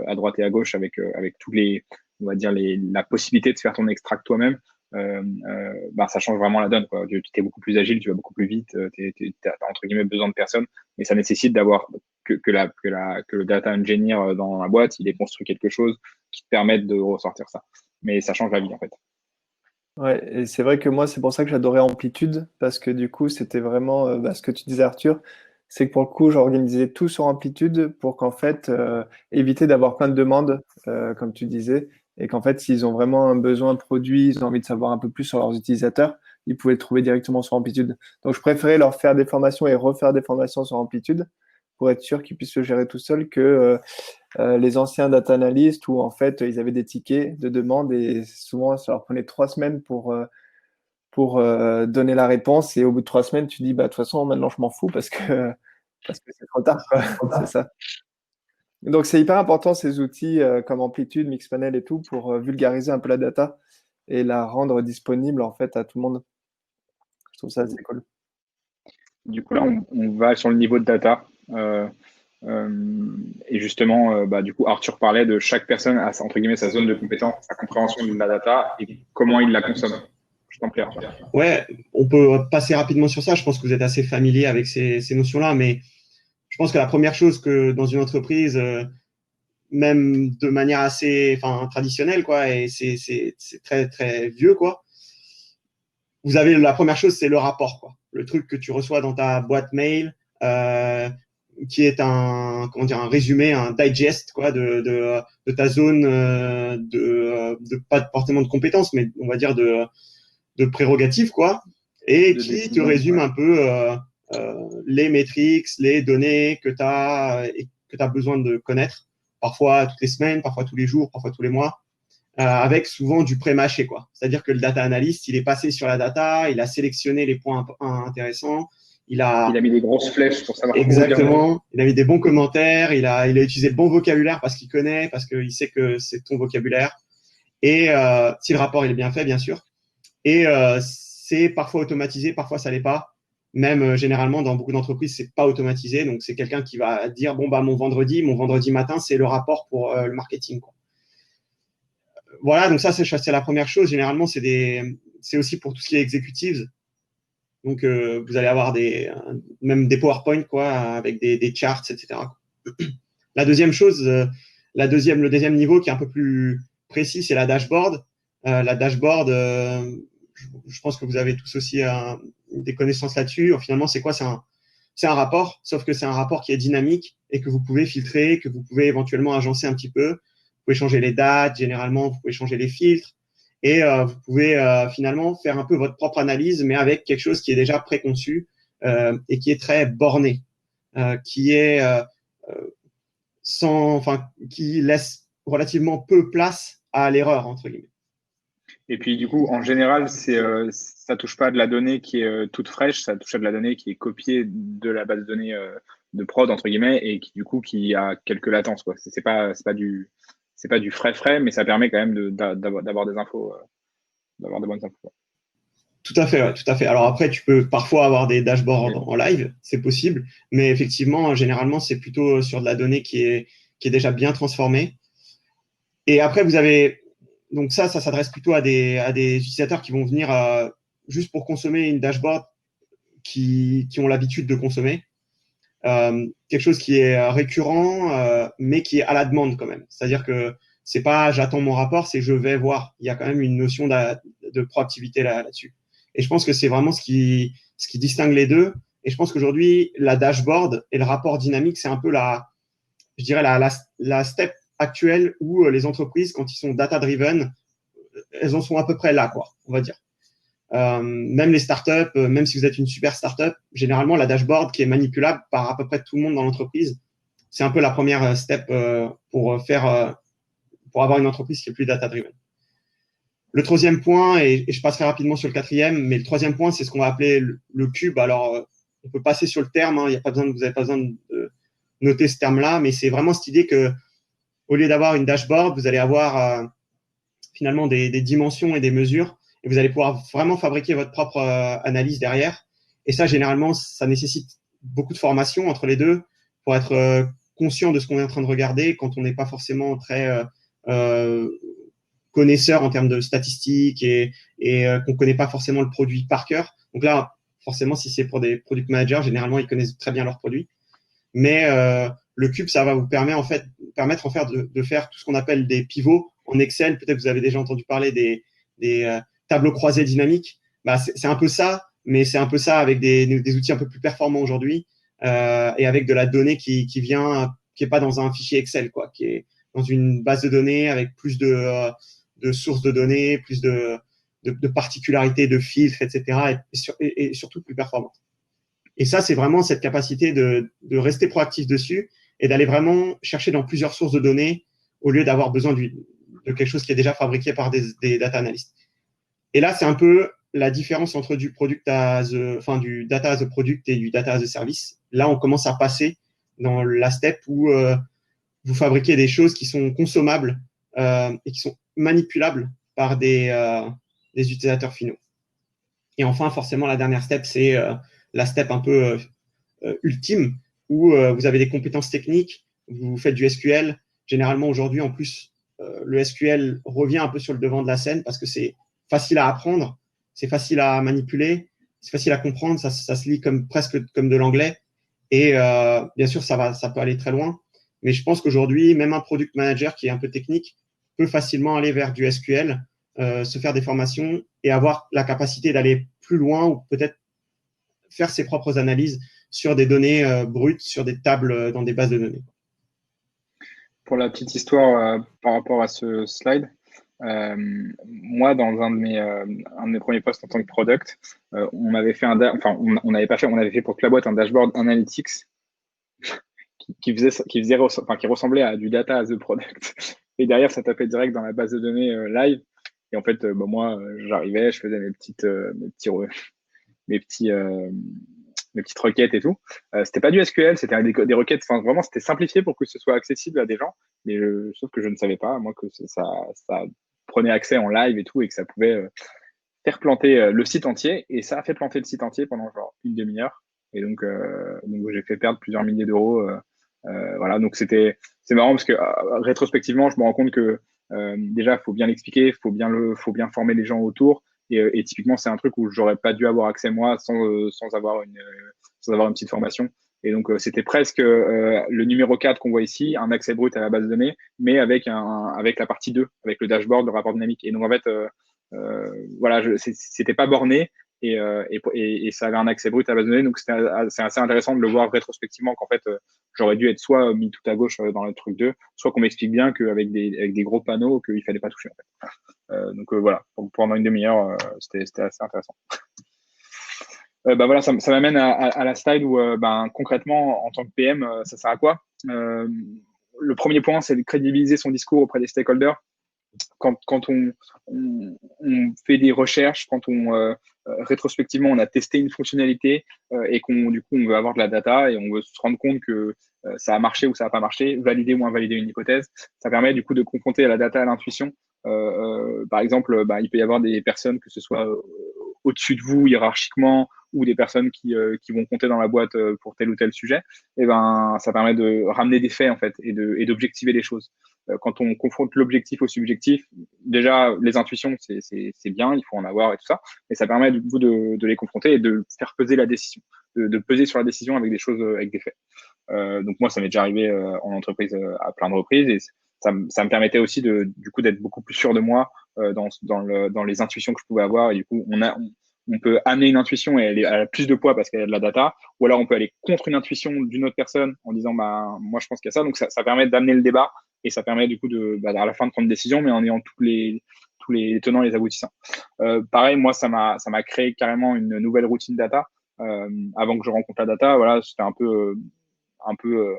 à droite et à gauche avec tous les, on va dire la possibilité de faire ton extract toi-même. Ça change vraiment la donne, quoi. Tu es beaucoup plus agile, tu vas beaucoup plus vite, tu as entre guillemets besoin de personne, mais ça nécessite d'avoir que le data engineer dans la boîte, il ait construit quelque chose qui te permette de ressortir ça. Mais ça change la vie en fait. Ouais, et c'est vrai que moi, c'est pour ça que j'adorais Amplitude, parce que du coup, c'était vraiment ce que tu disais, Arthur, c'est que pour le coup, j'organisais tout sur Amplitude pour qu'en fait, éviter d'avoir plein de demandes, comme tu disais, et qu'en fait, s'ils ont vraiment un besoin produit, ils ont envie de savoir un peu plus sur leurs utilisateurs, ils pouvaient le trouver directement sur Amplitude. Donc, je préférais leur faire des formations et refaire des formations sur Amplitude pour être sûr qu'ils puissent le gérer tout seuls que les anciens data analysts où en fait ils avaient des tickets de demande et souvent ça leur prenait 3 semaines pour donner la réponse et au bout de 3 semaines tu dis de toute façon maintenant je m'en fous parce que c'est trop tard quoi. C'est ça. Donc c'est hyper important ces outils comme Amplitude, Mixpanel et tout pour vulgariser un peu la data et la rendre disponible en fait à tout le monde. Je trouve ça assez cool. Du coup là on va sur le niveau de data. Et justement, du coup, Arthur parlait de chaque personne a entre guillemets sa zone de compétence, sa compréhension de la data et comment il la consomme. Je t'en prie, Arthur. Ouais, on peut passer rapidement sur ça. Je pense que vous êtes assez familier avec ces notions-là, mais je pense que la première chose que dans une entreprise, même de manière assez traditionnelle, quoi, et c'est très, très vieux, quoi. Vous avez la première chose, c'est le rapport, quoi. Le truc que tu reçois dans ta boîte mail, qui est un résumé, un digest, quoi, de ta zone pas forcément de compétences, mais on va dire de prérogatives, quoi, et qui te résume un peu les métriques, les données que tu as besoin de connaître, parfois toutes les semaines, parfois tous les jours, parfois tous les mois, avec souvent du pré-mâché, quoi. C'est-à-dire que le data analyst, il est passé sur la data, il a sélectionné les points intéressants, il a mis des grosses flèches pour savoir. Exactement. Il a mis des bons commentaires, il a utilisé le bon vocabulaire parce qu'il connaît, parce qu'il sait que c'est ton vocabulaire. Et si le rapport il est bien fait, bien sûr. Et c'est parfois automatisé, parfois ça l'est pas. Même généralement dans beaucoup d'entreprises, c'est pas automatisé. Donc c'est quelqu'un qui va dire mon vendredi matin, c'est le rapport pour le marketing, quoi. Voilà, donc ça c'est la première chose. Généralement c'est aussi pour tout ce qui est executives. Donc, vous allez avoir même des PowerPoint, quoi, avec des charts, etc. La deuxième chose, le deuxième niveau qui est un peu plus précis, c'est la dashboard. La dashboard, je pense que vous avez tous aussi des connaissances là-dessus. Finalement, c'est quoi? C'est un rapport, sauf que c'est un rapport qui est dynamique et que vous pouvez filtrer, que vous pouvez éventuellement agencer un petit peu. Vous pouvez changer les dates, généralement, vous pouvez changer les filtres et vous pouvez finalement faire un peu votre propre analyse, mais avec quelque chose qui est déjà préconçu et qui est très borné, qui est qui laisse relativement peu place à l'erreur, entre guillemets. Et puis, du coup, en général, ça touche pas de la donnée qui est toute fraîche, ça touche à de la donnée qui est copiée de la base de données de prod, entre guillemets, et qui, du coup, qui a quelques latences, quoi. C'est pas du frais, mais ça permet quand même d'avoir des infos, d'avoir de bonnes infos, quoi. Tout à fait, ouais, tout à fait. Alors après, tu peux parfois avoir des dashboards en live, c'est possible, mais effectivement, généralement, c'est plutôt sur de la donnée qui est déjà bien transformée. Et après, vous avez donc ça s'adresse plutôt à des utilisateurs qui vont venir juste pour consommer une dashboard qui ont l'habitude de consommer. Quelque chose qui est récurrent, mais qui est à la demande quand même. C'est-à-dire que c'est pas j'attends mon rapport, c'est je vais voir. Il y a quand même une notion de proactivité là-dessus. Et je pense que c'est vraiment ce qui distingue les deux. Et je pense qu'aujourd'hui, la dashboard et le rapport dynamique, c'est un peu je dirais la step actuelle où les entreprises, quand ils sont data-driven, elles en sont à peu près là, quoi, on va dire. Même les startups, même si vous êtes une super startup, généralement, la dashboard qui est manipulable par à peu près tout le monde dans l'entreprise, c'est un peu la première step pour avoir une entreprise qui est plus data-driven. Le troisième point, et je passerai rapidement sur le quatrième, mais le troisième point, c'est ce qu'on va appeler le cube. Alors, on peut passer sur le terme, hein, vous n'avez pas besoin de noter ce terme-là, mais c'est vraiment cette idée que au lieu d'avoir une dashboard, vous allez avoir finalement des dimensions et des mesures, et vous allez pouvoir vraiment fabriquer votre propre analyse derrière. Et ça, généralement, ça nécessite beaucoup de formation entre les deux pour être conscient de ce qu'on est en train de regarder quand on n'est pas forcément très connaisseur en termes de statistiques et qu'on ne connaît pas forcément le produit par cœur. Donc là, forcément, si c'est pour des product managers, généralement, ils connaissent très bien leurs produits. Mais le cube, ça va vous permettre en fait de faire tout ce qu'on appelle des pivots en Excel. Peut-être que vous avez déjà entendu parler des tableaux croisés dynamiques. Bah, c'est un peu ça, mais c'est un peu ça avec des outils un peu plus performants aujourd'hui et avec de la donnée qui est pas dans un fichier Excel, quoi, qui est dans une base de données avec plus de sources de données, plus de particularités, de filtres, etc. Et surtout plus performantes. Et ça, c'est vraiment cette capacité de rester proactif dessus et d'aller vraiment chercher dans plusieurs sources de données au lieu d'avoir besoin de quelque chose qui est déjà fabriqué par des data analysts. Et là, c'est un peu la différence entre du data as a product et du data as a service. Là, on commence à passer dans la step où vous fabriquez des choses qui sont consommables et qui sont manipulables par des utilisateurs finaux. Et enfin, forcément, la dernière step, c'est la step un peu ultime où vous avez des compétences techniques, vous faites du SQL. Généralement, aujourd'hui, en plus, le SQL revient un peu sur le devant de la scène parce que c'est facile à apprendre, c'est facile à manipuler, c'est facile à comprendre, ça se lit presque comme de l'anglais. Et bien sûr, ça peut aller très loin. Mais je pense qu'aujourd'hui, même un product manager qui est un peu technique peut facilement aller vers du SQL, se faire des formations et avoir la capacité d'aller plus loin ou peut-être faire ses propres analyses sur des données brutes, sur des tables dans des bases de données. Pour la petite histoire par rapport à ce slide, moi, dans un de mes premiers postes en tant que product, on avait fait on avait fait pour toute la boîte un dashboard analytics qui ressemblait à du data as a product. Et derrière, ça tapait direct dans la base de données live. Et en fait, moi, j'arrivais, je faisais mes petites requêtes et tout. C'était pas du SQL, c'était des requêtes. Enfin, vraiment, c'était simplifié pour que ce soit accessible à des gens. Mais sauf que je ne savais pas, moi, que ça prenait accès en live et tout, et que ça pouvait faire planter le site entier. Et ça a fait planter le site entier pendant genre une demi-heure. Et donc j'ai fait perdre plusieurs milliers d'euros. Voilà, donc c'est marrant parce que rétrospectivement, je me rends compte que déjà, il faut bien l'expliquer, faut bien former les gens autour. Et typiquement, c'est un truc où j'aurais pas dû avoir accès moi sans avoir une petite formation. Et donc, c'était presque le numéro 4 qu'on voit ici, un accès brut à la base de données, mais avec la partie 2, avec le dashboard, le rapport dynamique. Et donc, en fait, voilà, c'était pas borné et ça avait un accès brut à base de données. Donc, c'est assez intéressant de le voir rétrospectivement qu'en fait, j'aurais dû être soit mis tout à gauche dans le truc 2, soit qu'on m'explique bien qu'avec avec des gros panneaux, qu'il fallait pas toucher, en fait. Donc, voilà, pendant une demi-heure, c'était assez intéressant. Bah voilà, ça m'amène à la slide où ben, concrètement, en tant que PM, ça sert à quoi? Le premier point, c'est de crédibiliser son discours auprès des stakeholders. Quand on fait des recherches, quand rétrospectivement on a testé une fonctionnalité et du coup on veut avoir de la data et on veut se rendre compte que ça a marché ou ça n'a pas marché, valider ou invalider une hypothèse, ça permet du coup de confronter la data à l'intuition. Par exemple, bah, il peut y avoir des personnes, que ce soit au-dessus de vous hiérarchiquement ou des personnes qui vont compter dans la boîte pour tel ou tel sujet, et ben ça permet de ramener des faits en fait et d'objectiver les choses. Quand on confronte l'objectif au subjectif, déjà les intuitions c'est bien, il faut en avoir et tout ça, mais ça permet du coup de les confronter et de faire peser la décision, de peser sur la décision avec des choses, avec des faits. Donc moi ça m'est déjà arrivé en entreprise à plein de reprises et ça me permettait aussi du coup d'être beaucoup plus sûr de moi dans les intuitions que je pouvais avoir et du coup on peut amener une intuition et elle a plus de poids parce qu'elle a de la data, ou alors on peut aller contre une intuition d'une autre personne en disant bah moi je pense qu'il y a ça, donc ça permet d'amener le débat et ça permet du coup à la fin de prendre une décision mais en ayant tous les tenants et les aboutissants. Pareil, moi ça m'a créé carrément une nouvelle routine data. Avant que je rencontre la data, voilà, c'était un peu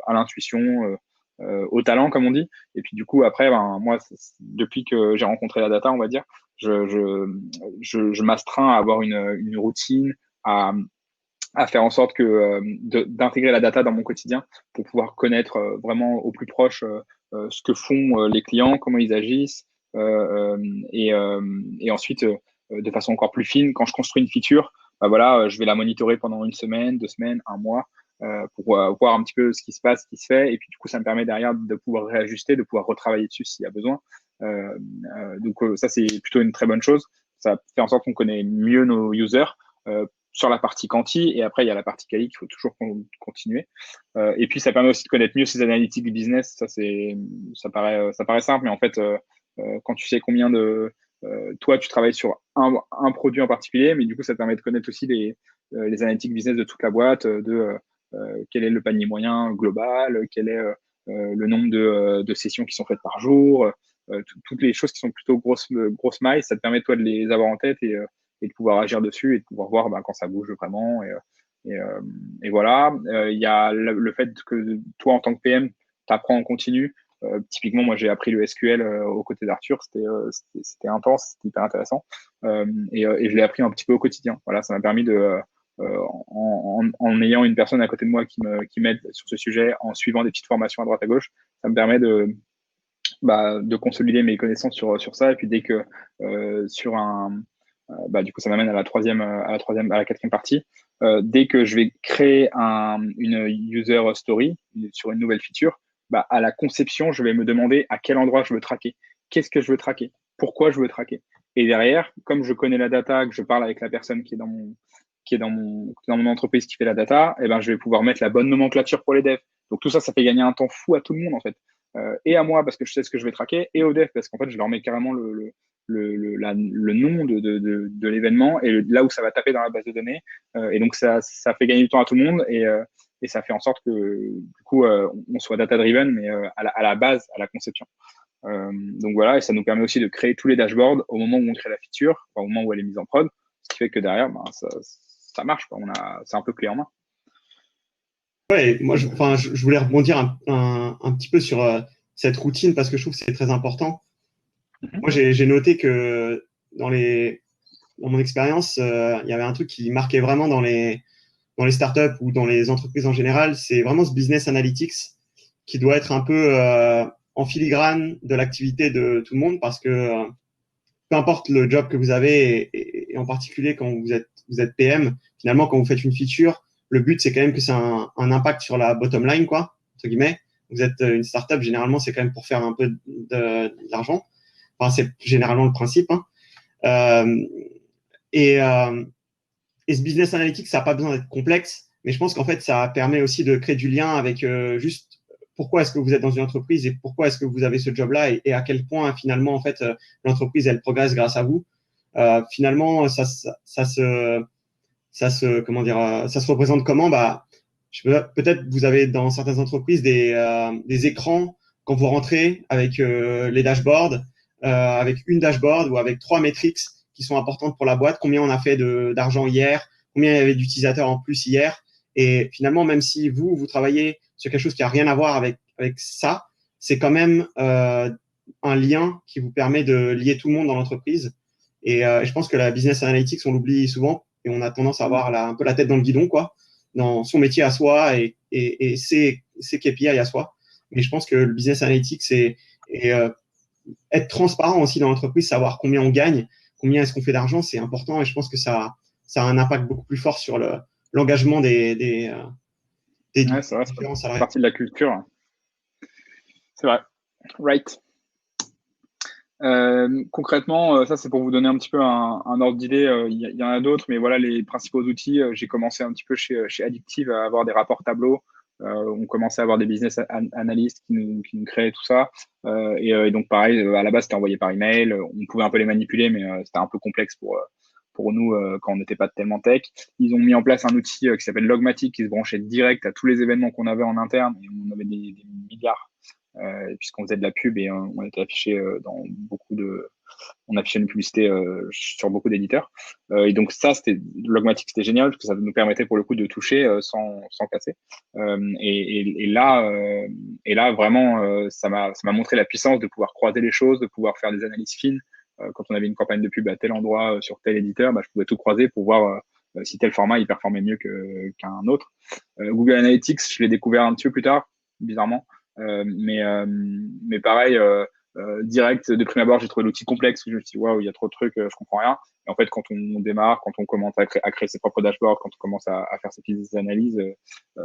à l'intuition, au talent comme on dit. Et puis du coup après, ben moi depuis que j'ai rencontré la data, on va dire, je m'astreins à avoir une routine, à faire en sorte que d'intégrer la data dans mon quotidien pour pouvoir connaître vraiment au plus proche ce que font les clients, comment ils agissent, et ensuite de façon encore plus fine, quand je construis une feature, bah voilà, je vais la monitorer pendant une semaine, 2 semaines, un mois, pour voir un petit peu ce qui se passe, ce qui se fait, et puis du coup ça me permet derrière de pouvoir réajuster, de pouvoir retravailler dessus s'il y a besoin. Donc ça c'est plutôt une très bonne chose. Ça fait en sorte qu'on connaît mieux nos users sur la partie quanti, et après il y a la partie quali qu'il faut toujours continuer. Et puis ça permet aussi de connaître mieux ces analytiques du business. Ça paraît simple, mais en fait quand tu sais combien toi tu travailles sur un produit en particulier, mais du coup ça te permet de connaître aussi les analytiques business de toute la boîte, quel est le panier moyen global, quel est le nombre de sessions qui sont faites par jour, toutes les choses qui sont plutôt grosses mailles, ça te permet toi de les avoir en tête et de pouvoir agir dessus et de pouvoir voir quand ça bouge vraiment. Et voilà, il y a le fait que toi, en tant que PM, tu apprends en continu. Typiquement, moi, j'ai appris le SQL aux côtés d'Arthur. C'était intense, c'était hyper intéressant. Et je l'ai appris un petit peu au quotidien. Voilà, ça m'a permis en ayant une personne à côté de moi qui m'aide sur ce sujet, en suivant des petites formations à droite à gauche, ça me permet de consolider mes connaissances sur ça. Et puis dès que du coup, ça m'amène à la quatrième partie. Dès que je vais créer une user story sur une nouvelle feature, à la conception, je vais me demander à quel endroit je veux traquer. Qu'est-ce que je veux traquer? Pourquoi je veux traquer? Et derrière, comme je connais la data, que je parle avec la personne qui est dans mon entreprise qui fait la data, et ben, je vais pouvoir mettre la bonne nomenclature pour les devs. Donc tout ça, ça fait gagner un temps fou à tout le monde, en fait. Et à moi, parce que je sais ce que je vais traquer, et aux devs, parce qu'en fait, je leur mets carrément le nom de l'événement et là où ça va taper dans la base de données. Et donc, ça fait gagner du temps à tout le monde et ça fait en sorte que, du coup, on soit data-driven, mais à la base, à la conception. Donc voilà, et ça nous permet aussi de créer tous les dashboards au moment où on crée la feature, au moment où elle est mise en prod, ce qui fait que derrière, ça marche, quoi. C'est un peu clé en main. Ouais, moi, je voulais rebondir un petit peu sur cette routine parce que je trouve que c'est très important. Moi, j'ai noté que dans mon expérience, il y avait un truc qui marquait vraiment dans les startups ou dans les entreprises en général, c'est vraiment ce business analytics qui doit être un peu en filigrane de l'activité de tout le monde parce que peu importe le job que vous avez et en particulier quand vous êtes PM, finalement, quand vous faites une feature, le but, c'est quand même que c'est un impact sur la bottom line, quoi, entre guillemets. Vous êtes une startup, généralement, c'est quand même pour faire un peu de l'argent. Enfin, c'est généralement le principe. Hein. Et ce business analytics, ça n'a pas besoin d'être complexe, mais je pense qu'en fait, ça permet aussi de créer du lien avec juste pourquoi est-ce que vous êtes dans une entreprise et pourquoi est-ce que vous avez ce job-là et à quel point, finalement, en fait, l'entreprise, elle progresse grâce à vous. Finalement, comment dire, ça se représente comment? Bah, peut-être vous avez dans certaines entreprises des écrans quand vous rentrez avec les dashboards, avec une dashboard ou avec 3 métriques qui sont importantes pour la boîte. Combien on a fait d'argent hier? Combien il y avait d'utilisateurs en plus hier? Et finalement, même si vous travaillez sur quelque chose qui a rien à voir avec ça, c'est quand même un lien qui vous permet de lier tout le monde dans l'entreprise. Et je pense que la business analytics, on l'oublie souvent et on a tendance à avoir un peu la tête dans le guidon, quoi, dans son métier à soi et ses KPI à soi. Mais je pense que le business analytics, c'est être transparent aussi dans l'entreprise, savoir combien on gagne, combien est-ce qu'on fait d'argent, c'est important. Et je pense que ça a un impact beaucoup plus fort sur l'engagement des Ouais, c'est vrai, différents c'est salariés. partie de la culture. C'est vrai. Right. Concrètement, ça c'est pour vous donner un petit peu un ordre d'idée. Il y en a d'autres, mais voilà les principaux outils. J'ai commencé un petit peu chez Addictive à avoir des rapports tableaux. On commençait à avoir des business analysts qui nous créaient tout ça. Et donc pareil, à la base c'était envoyé par email. On pouvait un peu les manipuler, mais c'était un peu complexe pour nous quand on n'était pas tellement tech. Ils ont mis en place un outil qui s'appelle Logmatic qui se branchait direct à tous les événements qu'on avait en interne. Et on avait des milliards. Puisqu'on faisait de la pub et on était affiché dans on affichait une publicité sur beaucoup d'éditeurs. Et donc ça, Logmatic, c'était génial parce que ça nous permettait pour le coup de toucher sans casser. Et là, vraiment, ça m'a montré la puissance de pouvoir croiser les choses, de pouvoir faire des analyses fines. Quand on avait une campagne de pub à tel endroit sur tel éditeur, je pouvais tout croiser pour voir si tel format il performait mieux qu'un autre. Google Analytics, je l'ai découvert un petit peu plus tard, bizarrement. Mais pareil, direct de prime abord, j'ai trouvé l'outil complexe. Je me suis dit, waouh, il y a trop de trucs, je comprends rien. Et en fait, quand on démarre, quand on commence à créer ses propres dashboards, quand on commence à faire ses petites analyses,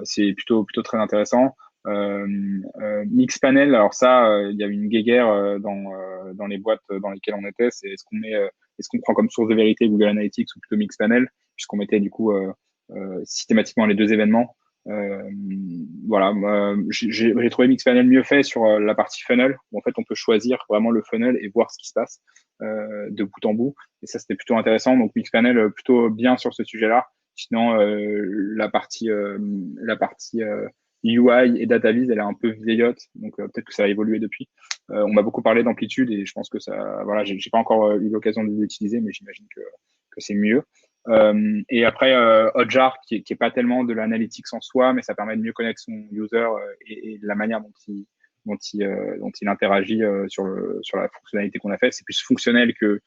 c'est plutôt très intéressant. Mixpanel, alors ça, il y a une guéguerre dans les boîtes dans lesquelles on était. C'est est-ce qu'on prend comme source de vérité Google Analytics ou plutôt Mixpanel, puisqu'on mettait du coup systématiquement les deux événements. Voilà, j'ai trouvé Mixpanel mieux fait sur la partie funnel, où en fait on peut choisir vraiment le funnel et voir ce qui se passe de bout en bout. Et ça c'était plutôt intéressant. Donc Mixpanel plutôt bien sur ce sujet-là. Sinon la partie UI et DataVis elle est un peu vieillotte, donc peut-être que ça a évolué depuis. On m'a beaucoup parlé d'amplitude et je pense que ça, voilà, j'ai pas encore eu l'occasion de l'utiliser, mais j'imagine que c'est mieux. Et après, Hotjar, qui est pas tellement de l'analytics en soi, mais ça permet de mieux connaître son user et la manière dont il interagit sur la fonctionnalité qu'on a fait. C'est plus fonctionnel que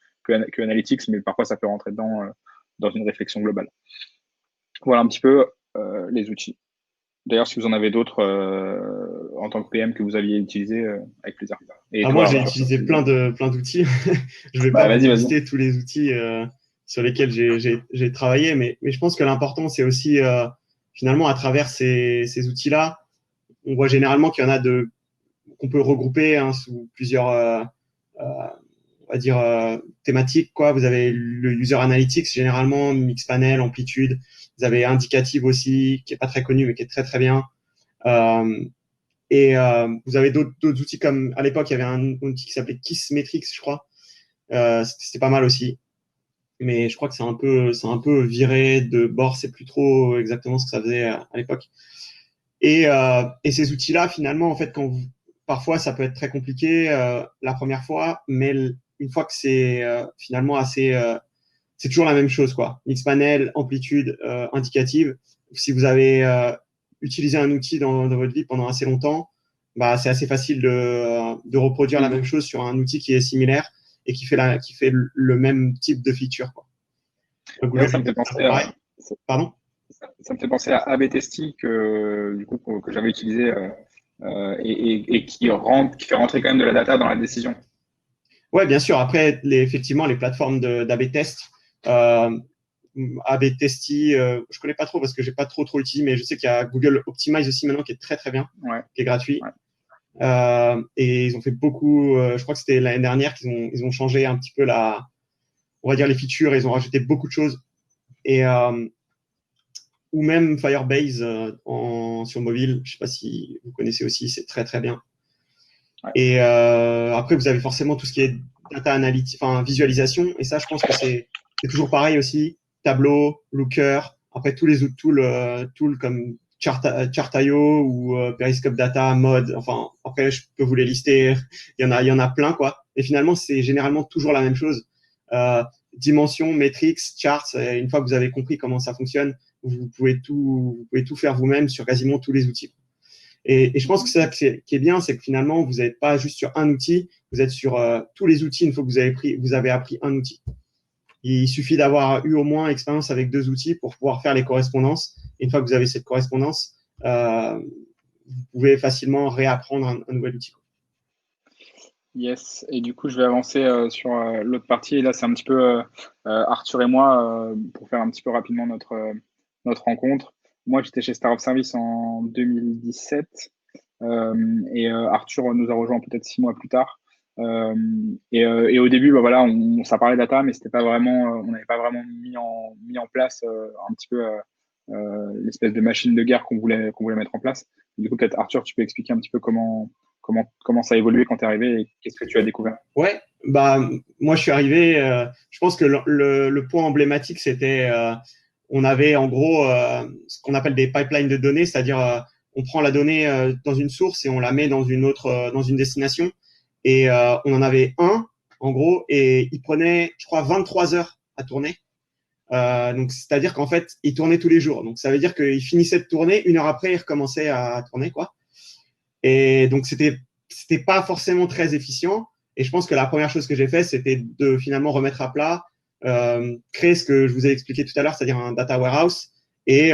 analytics, mais parfois ça peut rentrer dans une réflexion globale. Voilà un petit peu les outils. D'ailleurs, si vous en avez d'autres en tant que PM que vous aviez utilisé, avec plaisir. Et moi, j'ai utilisé plein d'outils. Je vais pas vous lister tous les outils sur lesquels j'ai travaillé, mais je pense que l'important, c'est aussi finalement à travers ces outils-là, on voit généralement qu'il y en a qu'on peut regrouper sous plusieurs on va dire thématiques, quoi. Vous avez le user analytics généralement, Mixpanel, Amplitude. Vous avez Indicative aussi, qui est pas très connu mais qui est très très bien. Et vous avez d'autres outils comme à l'époque il y avait un outil qui s'appelait Kissmetrics, je crois. C'était pas mal aussi. Mais je crois que c'est un peu viré de bord, c'est plus trop exactement ce que ça faisait à l'époque. Et ces outils-là, finalement, en fait, parfois ça peut être très compliqué la première fois, mais une fois que c'est finalement assez, c'est toujours la même chose, quoi. Mixpanel, Amplitude, Indicative. Si vous avez utilisé un outil dans votre vie pendant assez longtemps, c'est assez facile de reproduire la même chose sur un outil qui est similaire et qui fait le même type de feature, quoi. Ouais, ça me fait penser Pardon? Ça me fait penser à AB Testy que j'avais utilisé et qui fait rentrer quand même de la data dans la décision. Ouais, bien sûr. Après, effectivement, les plateformes d'AB Test, AB Testy, je connais pas trop parce que j'ai pas trop utilisé, mais je sais qu'il y a Google Optimize aussi maintenant qui est très très bien, qui est gratuit. Ouais. Et ils ont fait beaucoup. Je crois que c'était l'année dernière qu'ils ont changé un petit peu on va dire les features. Ils ont rajouté beaucoup de choses et ou même Firebase sur mobile. Je sais pas si vous connaissez aussi, c'est très très bien. Ouais. Et après, vous avez forcément tout ce qui est data analytics, enfin visualisation. Et ça, je pense que c'est toujours pareil aussi. Tableau, Looker, après tous les autres tools comme Chart.io ou Periscope Data, Mode. Enfin, après, je peux vous les lister. Il y en a plein, quoi. Et finalement, c'est généralement toujours la même chose. Dimension, metrics, charts. Une fois que vous avez compris comment ça fonctionne, vous pouvez tout faire vous-même sur quasiment tous les outils. Et je pense que ça qui est bien, c'est que finalement, vous n'êtes pas juste sur un outil, vous êtes sur tous les outils une fois que vous avez appris un outil. Il suffit d'avoir eu au moins expérience avec 2 outils pour pouvoir faire les correspondances. Et une fois que vous avez cette correspondance, vous pouvez facilement réapprendre un nouvel outil. Yes, et du coup, je vais avancer sur l'autre partie. Et là, c'est un petit peu Arthur et moi, pour faire un petit peu rapidement notre rencontre. Moi, j'étais chez Startup Service en 2017 et Arthur nous a rejoint peut-être 6 mois plus tard. Et au début, bah, voilà, ça parlait data, mais c'était pas vraiment, on n'avait pas vraiment mis en place un petit peu l'espèce de machine de guerre qu'on voulait mettre en place. Du coup, peut-être Arthur, tu peux expliquer un petit peu comment ça a évolué quand tu es arrivé et qu'est-ce que tu as découvert? Ouais, bah moi je suis arrivé. Je pense que le point emblématique c'était on avait en gros ce qu'on appelle des pipelines de données, c'est-à-dire on prend la donnée dans une source et on la met dans une autre dans une destination. Et on en avait un en gros et il prenait, je crois, 23 heures à tourner. Donc c'est-à-dire qu'en fait il tournait tous les jours. Donc ça veut dire qu'il finissait de tourner, 1 heure après il recommençait à tourner quoi. Et donc c'était pas forcément très efficient. Et je pense que la première chose que j'ai fait, c'était de finalement remettre à plat, créer ce que je vous ai expliqué tout à l'heure, c'est-à-dire un data warehouse, et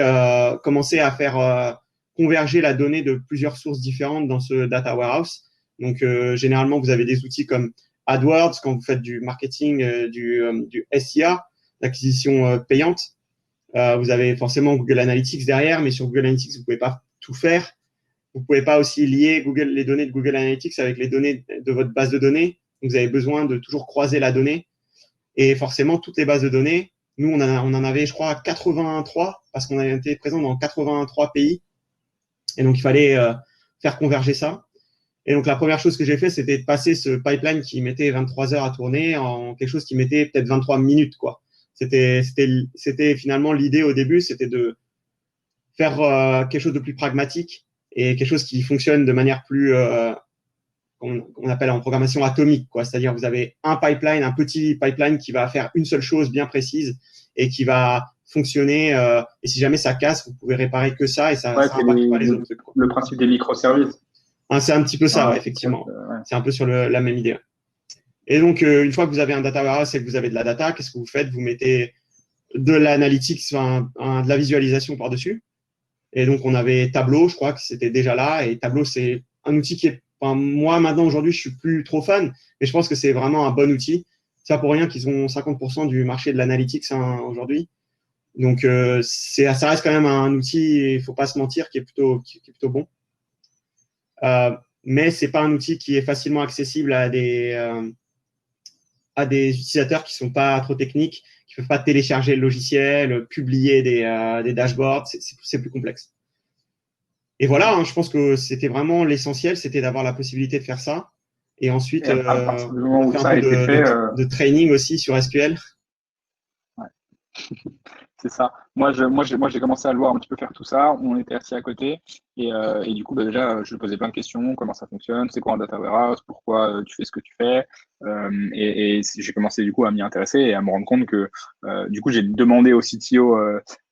commencer à faire converger la donnée de plusieurs sources différentes dans ce data warehouse. Donc généralement, vous avez des outils comme AdWords quand vous faites du marketing, du SIA, l'acquisition payante. Vous avez forcément Google Analytics derrière, mais sur Google Analytics, vous pouvez pas tout faire. Vous pouvez pas aussi lier les données de Google Analytics avec les données de votre base de données. Vous avez besoin de toujours croiser la donnée. Et forcément, toutes les bases de données, nous, on en avait, je crois, 83 parce qu'on avait été présent dans 83 pays. Et donc, il fallait faire converger ça. Et donc, la première chose que j'ai fait, c'était de passer ce pipeline qui mettait 23 heures à tourner en quelque chose qui mettait peut-être 23 minutes, quoi. C'était finalement l'idée au début, c'était de faire quelque chose de plus pragmatique et quelque chose qui fonctionne de manière plus, qu'on appelle en programmation atomique, quoi. C'est-à-dire vous avez un petit pipeline qui va faire une seule chose bien précise et qui va fonctionner. Et si jamais ça casse, vous pouvez réparer que ça et ça impacte pas les autres trucs, quoi. Le principe des microservices. C'est un petit peu ça, ouais, effectivement. C'est un peu sur la même idée. Et donc, une fois que vous avez un data warehouse et que vous avez de la data, qu'est-ce que vous faites? Vous mettez de l'analytics, de la visualisation par-dessus. Et donc, on avait Tableau, je crois que c'était déjà là. Et Tableau, c'est un outil qui est, moi, maintenant, aujourd'hui, je suis plus trop fan, mais je pense que c'est vraiment un bon outil. C'est pas pour rien qu'ils ont 50% du marché de l'analytics aujourd'hui. Donc, ça reste quand même un outil, il faut pas se mentir, qui est plutôt bon. Mais c'est pas un outil qui est facilement accessible à des utilisateurs qui sont pas trop techniques, qui peuvent pas télécharger le logiciel, publier des dashboards, c'est plus complexe. Et voilà, hein, je pense que c'était vraiment l'essentiel, c'était d'avoir la possibilité de faire ça. Et ensuite, on a fait un peu de training aussi sur SQL. Ouais. C'est ça. Moi, j'ai commencé à le voir un petit peu faire tout ça. On était assis à côté et du coup, bah, déjà, je lui posais plein de questions. Comment ça fonctionne? C'est quoi un data warehouse? Pourquoi tu fais ce que tu fais? Et j'ai commencé du coup à m'y intéresser et à me rendre compte que du coup, j'ai demandé au CTO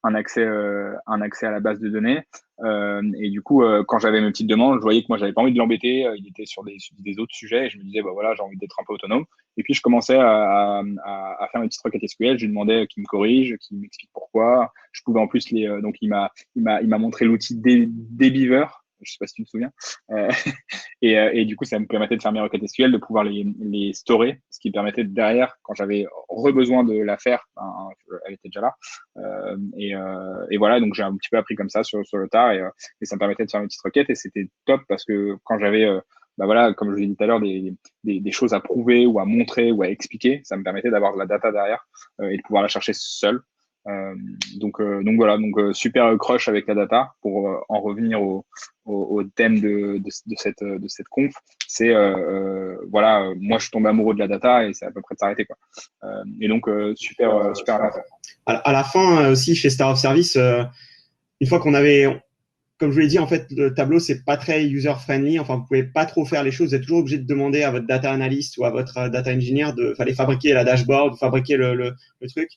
un accès à la base de données. Et du coup, quand j'avais mes petites demandes, je voyais que moi, j'avais pas envie de l'embêter. Il était sur des autres sujets et je me disais, bah voilà, j'ai envie d'être un peu autonome. Et puis, je commençais à faire mes petites requêtes SQL. Je lui demandais qu'il me corrige, qu'il m'explique pourquoi. Je pouvais en plus donc il m'a montré l'outil Dbeaver. Je sais pas si tu te souviens. Et du coup, ça me permettait de faire mes requêtes SQL, de pouvoir les storer, ce qui me permettait de, derrière, quand j'avais besoin de la faire, elle était déjà là. Et voilà, donc j'ai un petit peu appris comme ça sur le tard et ça me permettait de faire mes petites requêtes et c'était top parce que quand j'avais bah voilà, comme je l'ai dit tout à l'heure, des choses à prouver ou à montrer ou à expliquer, ça me permettait d'avoir de la data derrière et de pouvoir la chercher seul. Donc voilà, super crush avec la data pour en revenir au thème de cette conf. C'est voilà, moi je suis tombé amoureux de la data et c'est à peu près de s'arrêter quoi. Et donc super intéressant. À la fin aussi chez Star of Service, une fois qu'on avait, comme je vous l'ai dit, en fait, le tableau, c'est pas très user-friendly. Enfin, vous pouvez pas trop faire les choses. Vous êtes toujours obligé de demander à votre data analyst ou à votre data engineer fallait fabriquer la dashboard, fabriquer le truc.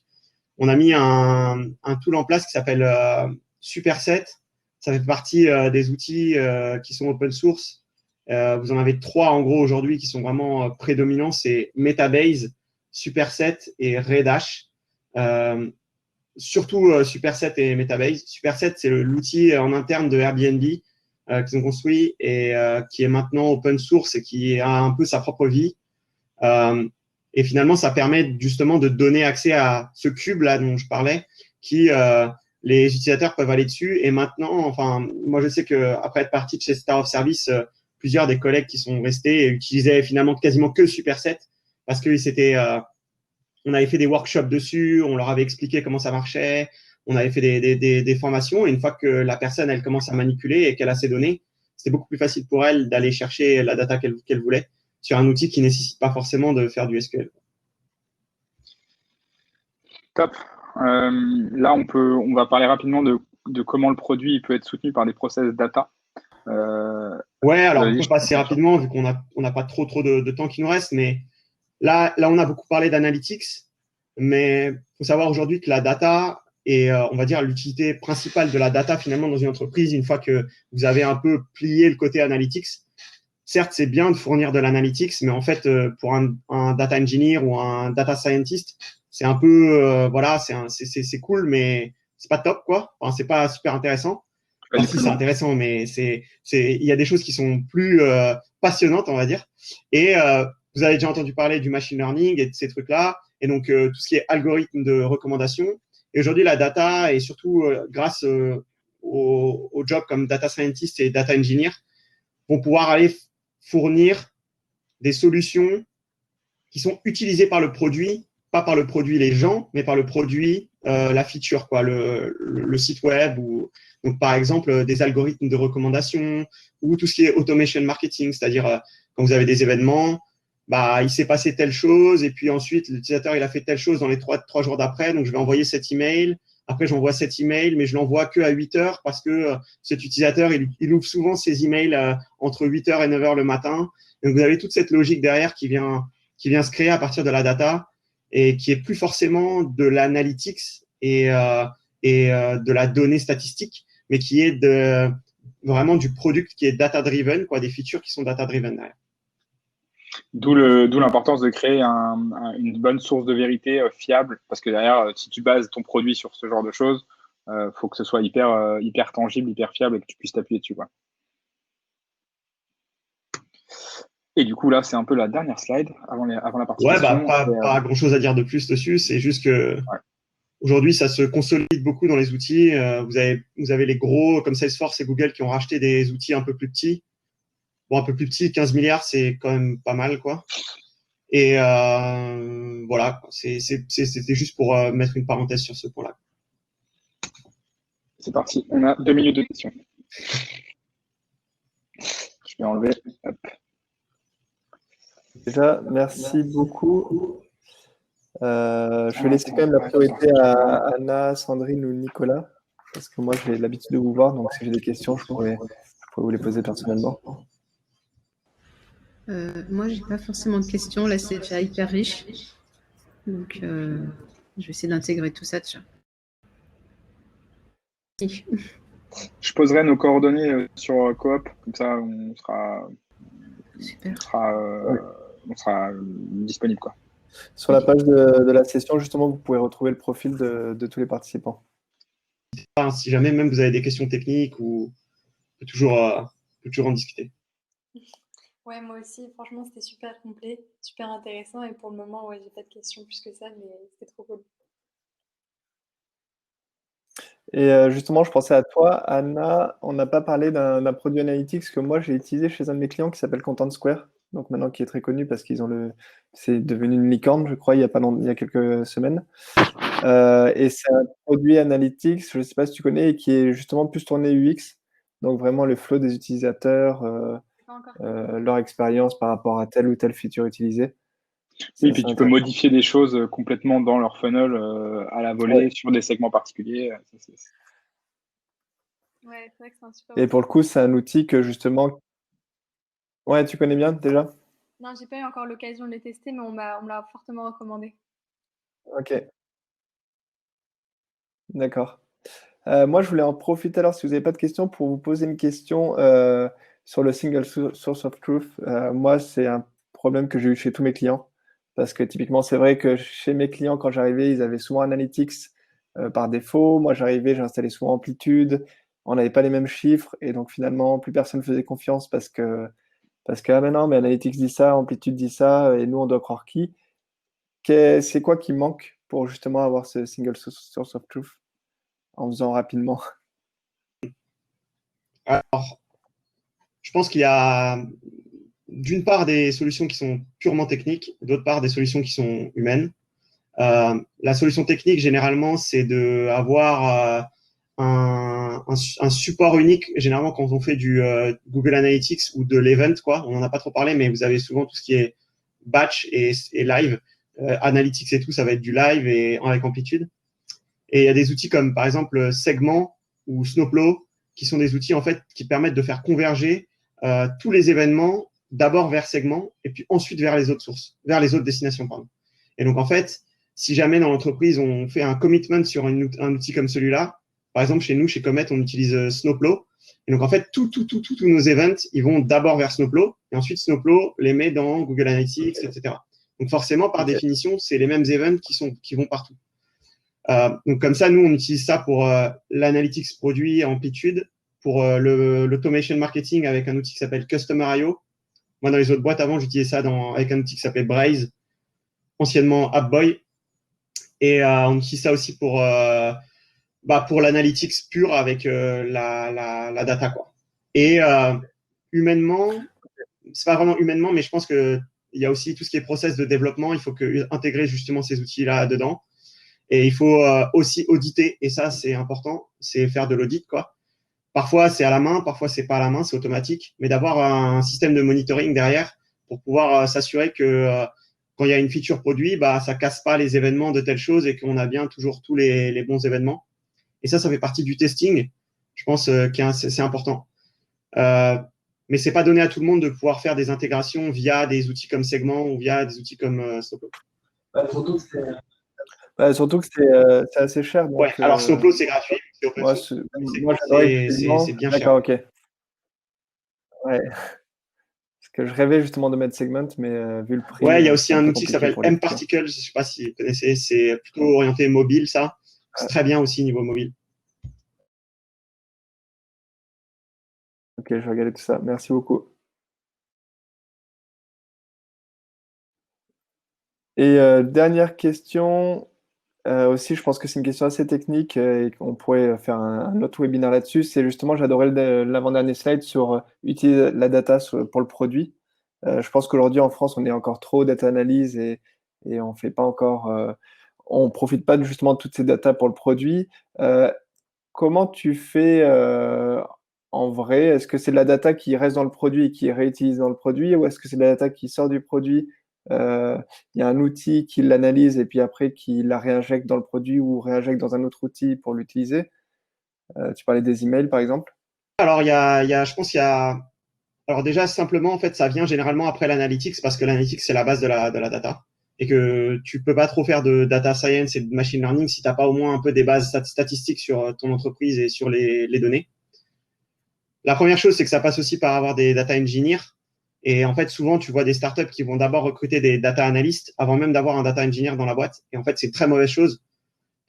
On a mis un tool en place qui s'appelle Superset. Ça fait partie des outils qui sont open source. Vous en avez 3 en gros aujourd'hui qui sont vraiment prédominants. C'est Metabase, Superset et Redash. Surtout Superset et Metabase. Superset, c'est l'outil en interne de Airbnb qu'ils ont construit et qui est maintenant open source et qui a un peu sa propre vie. Et finalement, ça permet justement de donner accès à ce cube là dont je parlais, qui les utilisateurs peuvent aller dessus. Et maintenant, enfin, moi je sais que après être parti de chez Star of Service, plusieurs des collègues qui sont restés utilisaient finalement quasiment que Superset parce que c'était on avait fait des workshops dessus, on leur avait expliqué comment ça marchait, on avait fait des formations. Et une fois que la personne elle commence à manipuler et qu'elle a ses données, c'était beaucoup plus facile pour elle d'aller chercher la data qu'elle voulait sur un outil qui ne nécessite pas forcément de faire du SQL. Top. Là, on va parler rapidement de comment le produit il peut être soutenu par des process data. Ouais, alors on peut passer rapidement vu qu'on n'a pas trop de temps qui nous reste, mais là, on a beaucoup parlé d'analytics, mais il faut savoir aujourd'hui que la data est, on va dire, l'utilité principale de la data finalement dans une entreprise, une fois que vous avez un peu plié le côté analytics. Certes, c'est bien de fournir de l'analytics, mais en fait, pour un data engineer ou un data scientist, c'est un peu, voilà, c'est cool, mais c'est pas top, quoi. Enfin, c'est pas super intéressant. Enfin, si, c'est intéressant, mais il y a des choses qui sont plus passionnantes, on va dire. Et vous avez déjà entendu parler du machine learning et de ces trucs-là, et donc tout ce qui est algorithme de recommandation. Et aujourd'hui, la data, et surtout grâce aux jobs comme data scientist et data engineer, vont pouvoir aller fournir des solutions qui sont utilisées par le produit, pas par le produit les gens, mais par le produit, la feature, quoi, le site web, ou donc par exemple des algorithmes de recommandation, ou tout ce qui est automation marketing, c'est-à-dire quand vous avez des événements, bah il s'est passé telle chose, et puis ensuite l'utilisateur il a fait telle chose dans les trois jours d'après, donc je vais envoyer cet email. Après, j'envoie cet email, mais je l'envoie que à 8 heures parce que cet utilisateur, il ouvre souvent ses emails entre 8 heures et 9 heures le matin. Donc, vous avez toute cette logique derrière qui vient se créer à partir de la data et qui est plus forcément de l'analytics et de la donnée statistique, mais qui est vraiment du product qui est data-driven, quoi, des features qui sont data-driven derrière. D'où l'importance de créer une bonne source de vérité fiable, parce que derrière, si tu bases ton produit sur ce genre de choses, faut que ce soit hyper tangible, hyper fiable et que tu puisses t'appuyer dessus, quoi. Et du coup, là, c'est un peu la dernière slide avant la partie. Ouais, pas grand-chose à dire de plus dessus. C'est juste que aujourd'hui, ça se consolide beaucoup dans les outils. Vous avez les gros comme Salesforce et Google qui ont racheté des outils un peu plus petits. Bon, un peu plus petit, 15 milliards, c'est quand même pas mal, quoi. Et voilà, c'était juste pour mettre une parenthèse sur ce point-là. C'est parti, on a 2 minutes de questions. Je vais enlever. Hop. Déjà, merci beaucoup. Je vais laisser quand même la priorité à Anna, Sandrine ou Nicolas, parce que moi, j'ai l'habitude de vous voir, donc si j'ai des questions, je pourrais vous les poser personnellement. Moi, j'ai pas forcément de questions. Là, c'est déjà hyper riche. Donc, je vais essayer d'intégrer tout ça déjà. Je poserai nos coordonnées sur Coop, comme ça on sera disponible, quoi. Sur la page de la session, justement, vous pouvez retrouver le profil de tous les participants. Si jamais même vous avez des questions techniques, on peut toujours en discuter. Ouais, moi aussi, franchement, c'était super complet, super intéressant. Et pour le moment, ouais, j'ai pas de questions plus que ça, mais c'était trop cool. Et justement, je pensais à toi, Anna. On n'a pas parlé d'un produit analytics que moi, j'ai utilisé chez un de mes clients qui s'appelle Content Square. donc maintenant qui est très connu parce qu'ils ont c'est devenu une licorne, je crois, il y a quelques semaines. Et c'est un produit Analytics, je ne sais pas si tu connais, et qui est justement plus tourné UX, donc vraiment le flow des utilisateurs, leur expérience par rapport à telle ou telle feature utilisée. C'est Oui, puis assez tu peux intéressant. modifier des choses complètement dans leur funnel à la volée Ouais. sur des segments particuliers. Ouais, c'est vrai que c'est un super Et outil. pour le coup, c'est un outil que justement. Ouais, tu connais bien déjà? Non, j'ai pas eu encore l'occasion de le tester, mais on me l'a fortement recommandé. Ok, d'accord. Moi, je voulais en profiter alors, si vous n'avez pas de questions, pour vous poser une question sur le single source of truth. Moi, c'est un problème que j'ai eu chez tous mes clients. Parce que typiquement, c'est vrai que chez mes clients, quand j'arrivais, ils avaient souvent Analytics par défaut. Moi, j'arrivais, j'installais souvent Amplitude. On n'avait pas les mêmes chiffres. Et donc, finalement, plus personne ne faisait confiance ah, mais non, mais Analytics dit ça, Amplitude dit ça, et nous, on doit croire qui? C'est quoi qui manque pour justement avoir ce single source of truth en faisant rapidement? Alors, je pense qu'il y a d'une part des solutions qui sont purement techniques, d'autre part des solutions qui sont humaines. La solution technique, généralement, c'est d'avoir un support unique. Généralement, quand on fait du Google Analytics ou de l'event, quoi, on n'en a pas trop parlé, mais vous avez souvent tout ce qui est batch et live. Analytics et tout, ça va être du live et avec amplitude. Et il y a des outils comme, par exemple, Segment ou Snowplow, qui sont des outils, en fait, qui permettent de faire converger tous les événements d'abord vers Segment et puis ensuite vers les autres sources, vers les autres destinations, pardon. Et donc, en fait, si jamais dans l'entreprise, on fait un commitment sur un outil comme celui-là, par exemple, chez nous, chez Comet, on utilise Snowplow. Et donc, en fait, tous nos events, ils vont d'abord vers Snowplow et ensuite Snowplow les met dans Google Analytics, etc. Donc, forcément, par définition, c'est les mêmes events qui vont partout. Donc, comme ça, nous, on utilise ça pour l'analytics produit Amplitude, pour l'automation marketing avec un outil qui s'appelle Customer.io. Moi, dans les autres boîtes avant, j'utilisais ça avec un outil qui s'appelle Braze, anciennement AppBoy. Et on utilise ça aussi pour l'analytics pure avec la data, quoi. Et humainement, c'est pas vraiment humainement, mais je pense que il y a aussi tout ce qui est process de développement. Il faut intégrer justement ces outils-là dedans. Et il faut aussi auditer. Et ça, c'est important. C'est faire de l'audit, quoi. Parfois, c'est à la main, parfois, c'est pas à la main, c'est automatique. Mais d'avoir un système de monitoring derrière pour pouvoir s'assurer que quand il y a une feature produit, ça casse pas les événements de telle chose et qu'on a bien toujours tous les bons événements. Et ça fait partie du testing. Je pense que c'est important. Mais c'est pas donné à tout le monde de pouvoir faire des intégrations via des outils comme Segment ou via des outils comme Snowplow. Surtout que c'est assez cher. Donc, ouais, alors Snowplow, c'est gratuit. C'est open moi, source. moi j'adorais c'est bien cher. D'accord, ok. Ouais. Parce que je rêvais justement de mettre Segment, mais vu le prix. Ouais, il y a aussi c'est un peu outil qui compliqué s'appelle pour les clients. mParticles. Je sais pas si vous connaissez. C'est plutôt orienté mobile, ça. C'est très bien aussi niveau mobile. Ok, je vais regarder tout ça. Merci beaucoup. Et dernière question. Aussi, je pense que c'est une question assez technique et qu'on pourrait faire un autre webinaire là-dessus. C'est justement, j'adorais l'avant-dernier slide sur utiliser la data pour le produit. Je pense qu'aujourd'hui en France, on est encore trop data analyse et on fait pas encore, on profite pas justement de toutes ces data pour le produit. Comment tu fais en vrai? Est-ce que c'est de la data qui reste dans le produit et qui est réutilisée dans le produit, ou est-ce que c'est de la data qui sort du produit? Il y a un outil qui l'analyse et puis après qui la réinjecte dans le produit ou réinjecte dans un autre outil pour l'utiliser. Tu parlais des emails par exemple. Alors, je pense qu'il y a. Alors, déjà, simplement, en fait, ça vient généralement après l'analytics parce que l'analytics, c'est la base de la data. Et que tu peux pas trop faire de data science et de machine learning si tu n'as pas au moins un peu des bases statistiques sur ton entreprise et sur les données. La première chose, c'est que ça passe aussi par avoir des data engineers. Et en fait, souvent, tu vois des startups qui vont d'abord recruter des data analysts avant même d'avoir un data engineer dans la boîte. Et en fait, c'est une très mauvaise chose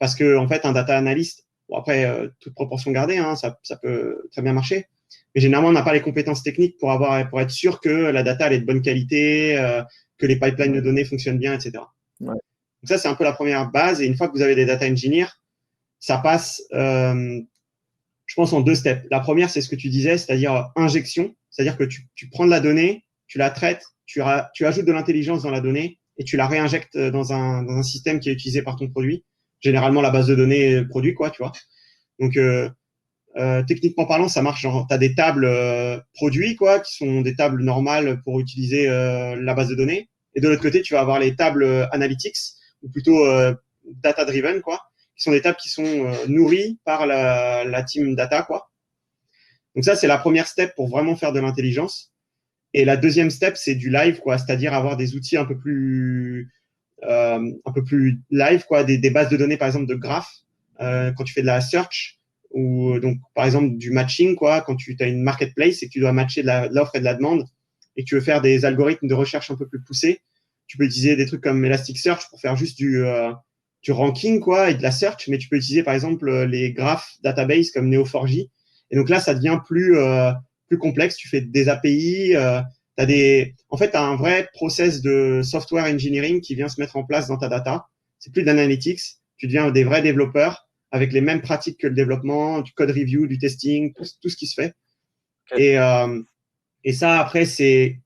parce que, en fait, un data analyst, bon, après, toute proportion gardée, hein, ça peut très bien marcher. Mais généralement, on n'a pas les compétences techniques pour être sûr que la data elle est de bonne qualité, que les pipelines de données fonctionnent bien, etc. Ouais. Donc ça, c'est un peu la première base. Et une fois que vous avez des data engineers, ça passe, je pense, en deux steps. La première, c'est ce que tu disais, c'est-à-dire injection. C'est-à-dire que tu prends de la donnée, tu la traites tu ajoutes de l'intelligence dans la donnée et tu la réinjectes dans un système qui est utilisé par ton produit. Généralement, la base de données produit, quoi, tu vois. Donc, techniquement parlant, ça marche. Genre, tu as des tables produits, quoi, qui sont des tables normales pour utiliser la base de données. Et de l'autre côté, tu vas avoir les tables analytics, ou plutôt data-driven, quoi, qui sont des tables qui sont nourries par la team data, quoi. Donc ça, c'est la première step pour vraiment faire de l'intelligence. Et la deuxième step, c'est du live, quoi, c'est-à-dire avoir des outils un peu plus live, quoi, des bases de données, par exemple, de graphes, quand tu fais de la search, ou donc, par exemple, du matching, quoi, quand tu as une marketplace et que tu dois matcher de l'offre et de la demande, et que tu veux faire des algorithmes de recherche un peu plus poussés, tu peux utiliser des trucs comme Elasticsearch pour faire juste du ranking, quoi, et de la search, mais tu peux utiliser, par exemple, les graphes database comme Neo4j. Et donc là, ça devient plus complexe. Tu fais des API, en fait, tu as un vrai process de software engineering qui vient se mettre en place dans ta data. C'est plus d'analytics. Tu deviens des vrais développeurs avec les mêmes pratiques que le développement, du code review, du testing, tout ce qui se fait. Okay. Et ça, après, c'est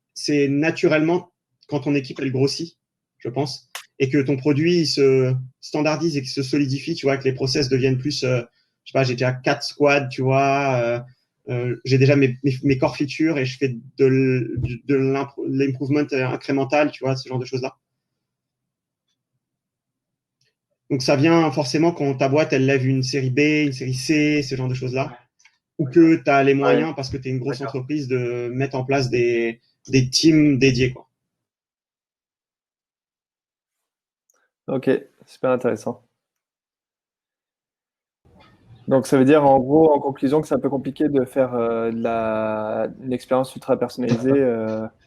naturellement quand ton équipe, elle grossit, je pense, et que ton produit se standardise et qu'il se solidifie, tu vois, que les process deviennent plus, je sais pas, j'ai déjà 4 squads, tu vois, j'ai déjà mes core features et je fais de l'improvement incrémental, tu vois, ce genre de choses-là. Donc, ça vient forcément quand ta boîte, elle lève une série B, une série C, ce genre de choses-là, ou que tu as les moyens, parce que tu es une grosse entreprise, de mettre en place des teams dédiés, quoi. Ok, super intéressant. Donc, ça veut dire, en gros, en conclusion, que c'est un peu compliqué de faire une expérience ultra personnalisée.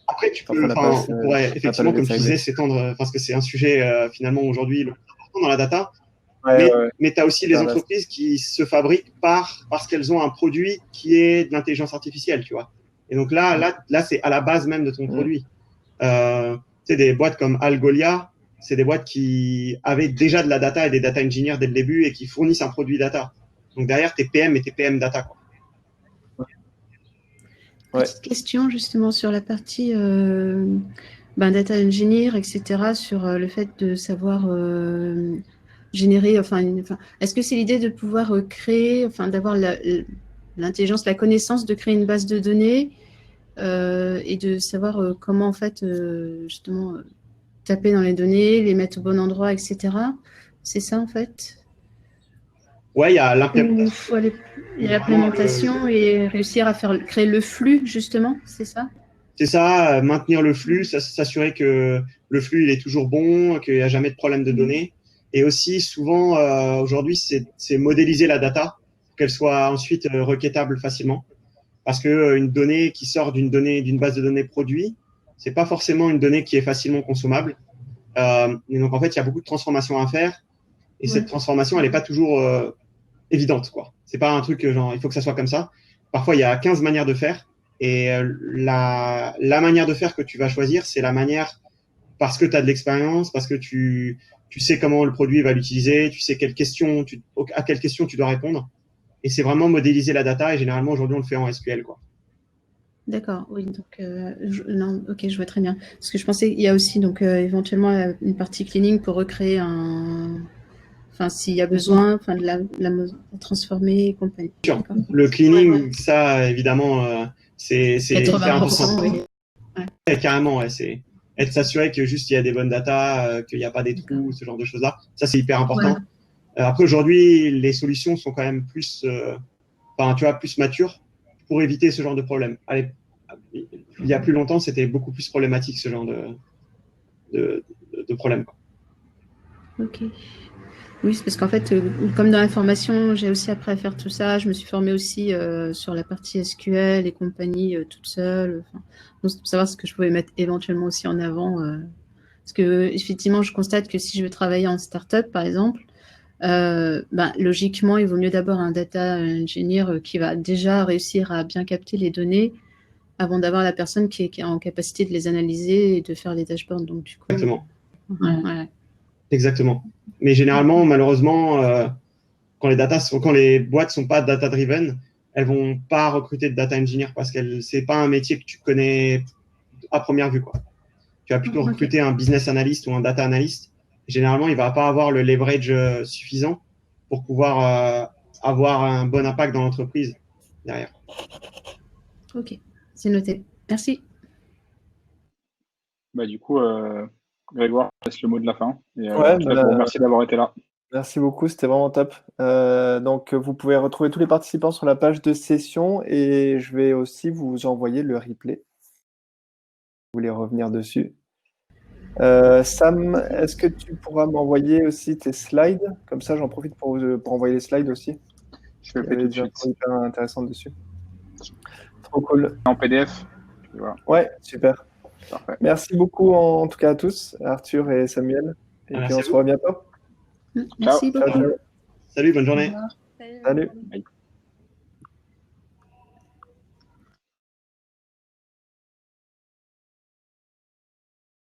Après, on pourrait effectivement, comme tu disais, s'étendre, parce que c'est un sujet, finalement, aujourd'hui, le plus important dans la data. Mais tu as aussi les entreprises qui se fabriquent parce qu'elles ont un produit qui est de l'intelligence artificielle, tu vois. Et donc là c'est à la base même de ton produit. Tu sais, des boîtes comme Algolia, c'est des boîtes qui avaient déjà de la data et des data engineers dès le début et qui fournissent un produit data. Donc derrière, tes PM et tes PM data, quoi. Petite question justement sur la partie data engineer, etc., sur le fait de savoir générer, est-ce que c'est l'idée de pouvoir créer, d'avoir l'intelligence, la connaissance de créer une base de données et de savoir comment en fait justement taper dans les données, les mettre au bon endroit, etc. C'est ça en fait? Ouais, il y a l'implémentation. Il y a l'implémentation et réussir à créer le flux, justement, c'est ça? C'est ça, maintenir le flux, s'assurer que le flux il est toujours bon, qu'il n'y a jamais de problème de données. Et aussi, souvent, aujourd'hui, c'est modéliser la data, pour qu'elle soit ensuite requêtable facilement. Parce que une donnée qui sort d'une base de données produit, c'est pas forcément une donnée qui est facilement consommable. Et donc, en fait, il y a beaucoup de transformations à faire. Et cette transformation, elle n'est pas toujours évidente, quoi. C'est pas un truc genre, il faut que ça soit comme ça. Parfois, il y a 15 manières de faire. Et la manière de faire que tu vas choisir, c'est la manière parce que tu as de l'expérience, parce que tu sais comment le produit va l'utiliser, tu sais à quelle question tu dois répondre. Et c'est vraiment modéliser la data. Et généralement, aujourd'hui, on le fait en SQL, quoi. D'accord, oui. Donc, ok, je vois très bien. Parce que je pensais qu'il y a aussi donc éventuellement une partie cleaning pour recréer s'il y a besoin, de la transformer et compagnie. Sure. Le cleaning, ça, évidemment, c'est hyper important. Oui. Ouais, carrément, ouais, c'est s'assurer que juste il y a des bonnes datas, qu'il n'y a pas des trous, ce genre de choses-là. Ça, c'est hyper important. Ouais. Après, aujourd'hui, les solutions sont quand même plus, plus matures pour éviter ce genre de problème. Allez, il y a plus longtemps, c'était beaucoup plus problématique, ce genre de problème, quoi. Ok. Oui, c'est parce qu'en fait, comme dans l'information, j'ai aussi appris à faire tout ça. Je me suis formée aussi sur la partie SQL et compagnie toute seule. Donc, pour savoir ce que je pouvais mettre éventuellement aussi en avant. Parce que effectivement, je constate que si je veux travailler en start-up, par exemple, logiquement, il vaut mieux d'abord un data engineer qui va déjà réussir à bien capter les données avant d'avoir la personne qui est en capacité de les analyser et de faire les dashboards. Donc, du coup, exactement. Ouais. Exactement. Mais généralement, malheureusement, quand les boîtes sont pas data-driven, elles vont pas recruter de data engineer parce que c'est pas un métier que tu connais à première vue, quoi. tu vas plutôt Ok. recruter un business analyst ou un data analyst. Généralement, il ne va pas avoir le leverage suffisant pour pouvoir avoir un bon impact dans l'entreprise derrière. Ok, c'est noté. Merci. Bah, du coup, Grégoire, je laisse le mot de la fin. Et, Ouais, en tout cas, je vous remercie d'avoir été là. merci beaucoup, c'était vraiment top. Donc, vous pouvez retrouver tous les participants sur la page de session et je vais aussi vous envoyer le replay. Vous voulez revenir dessus. Sam, est-ce que tu pourras m'envoyer aussi tes slides? Comme ça, j'en profite pour envoyer les slides aussi. Je le Il y fais avait tout de des suite. infos hyper intéressantes dessus. Trop cool. En PDF. Puis voilà, Ouais, super. parfait. Merci beaucoup en tout cas à tous, Arthur et Samuel. Et puis Merci on à se vous. revoit bientôt. Merci Ciao, beaucoup. ciao. Salut, bonne journée. Au revoir. Salut. Bye.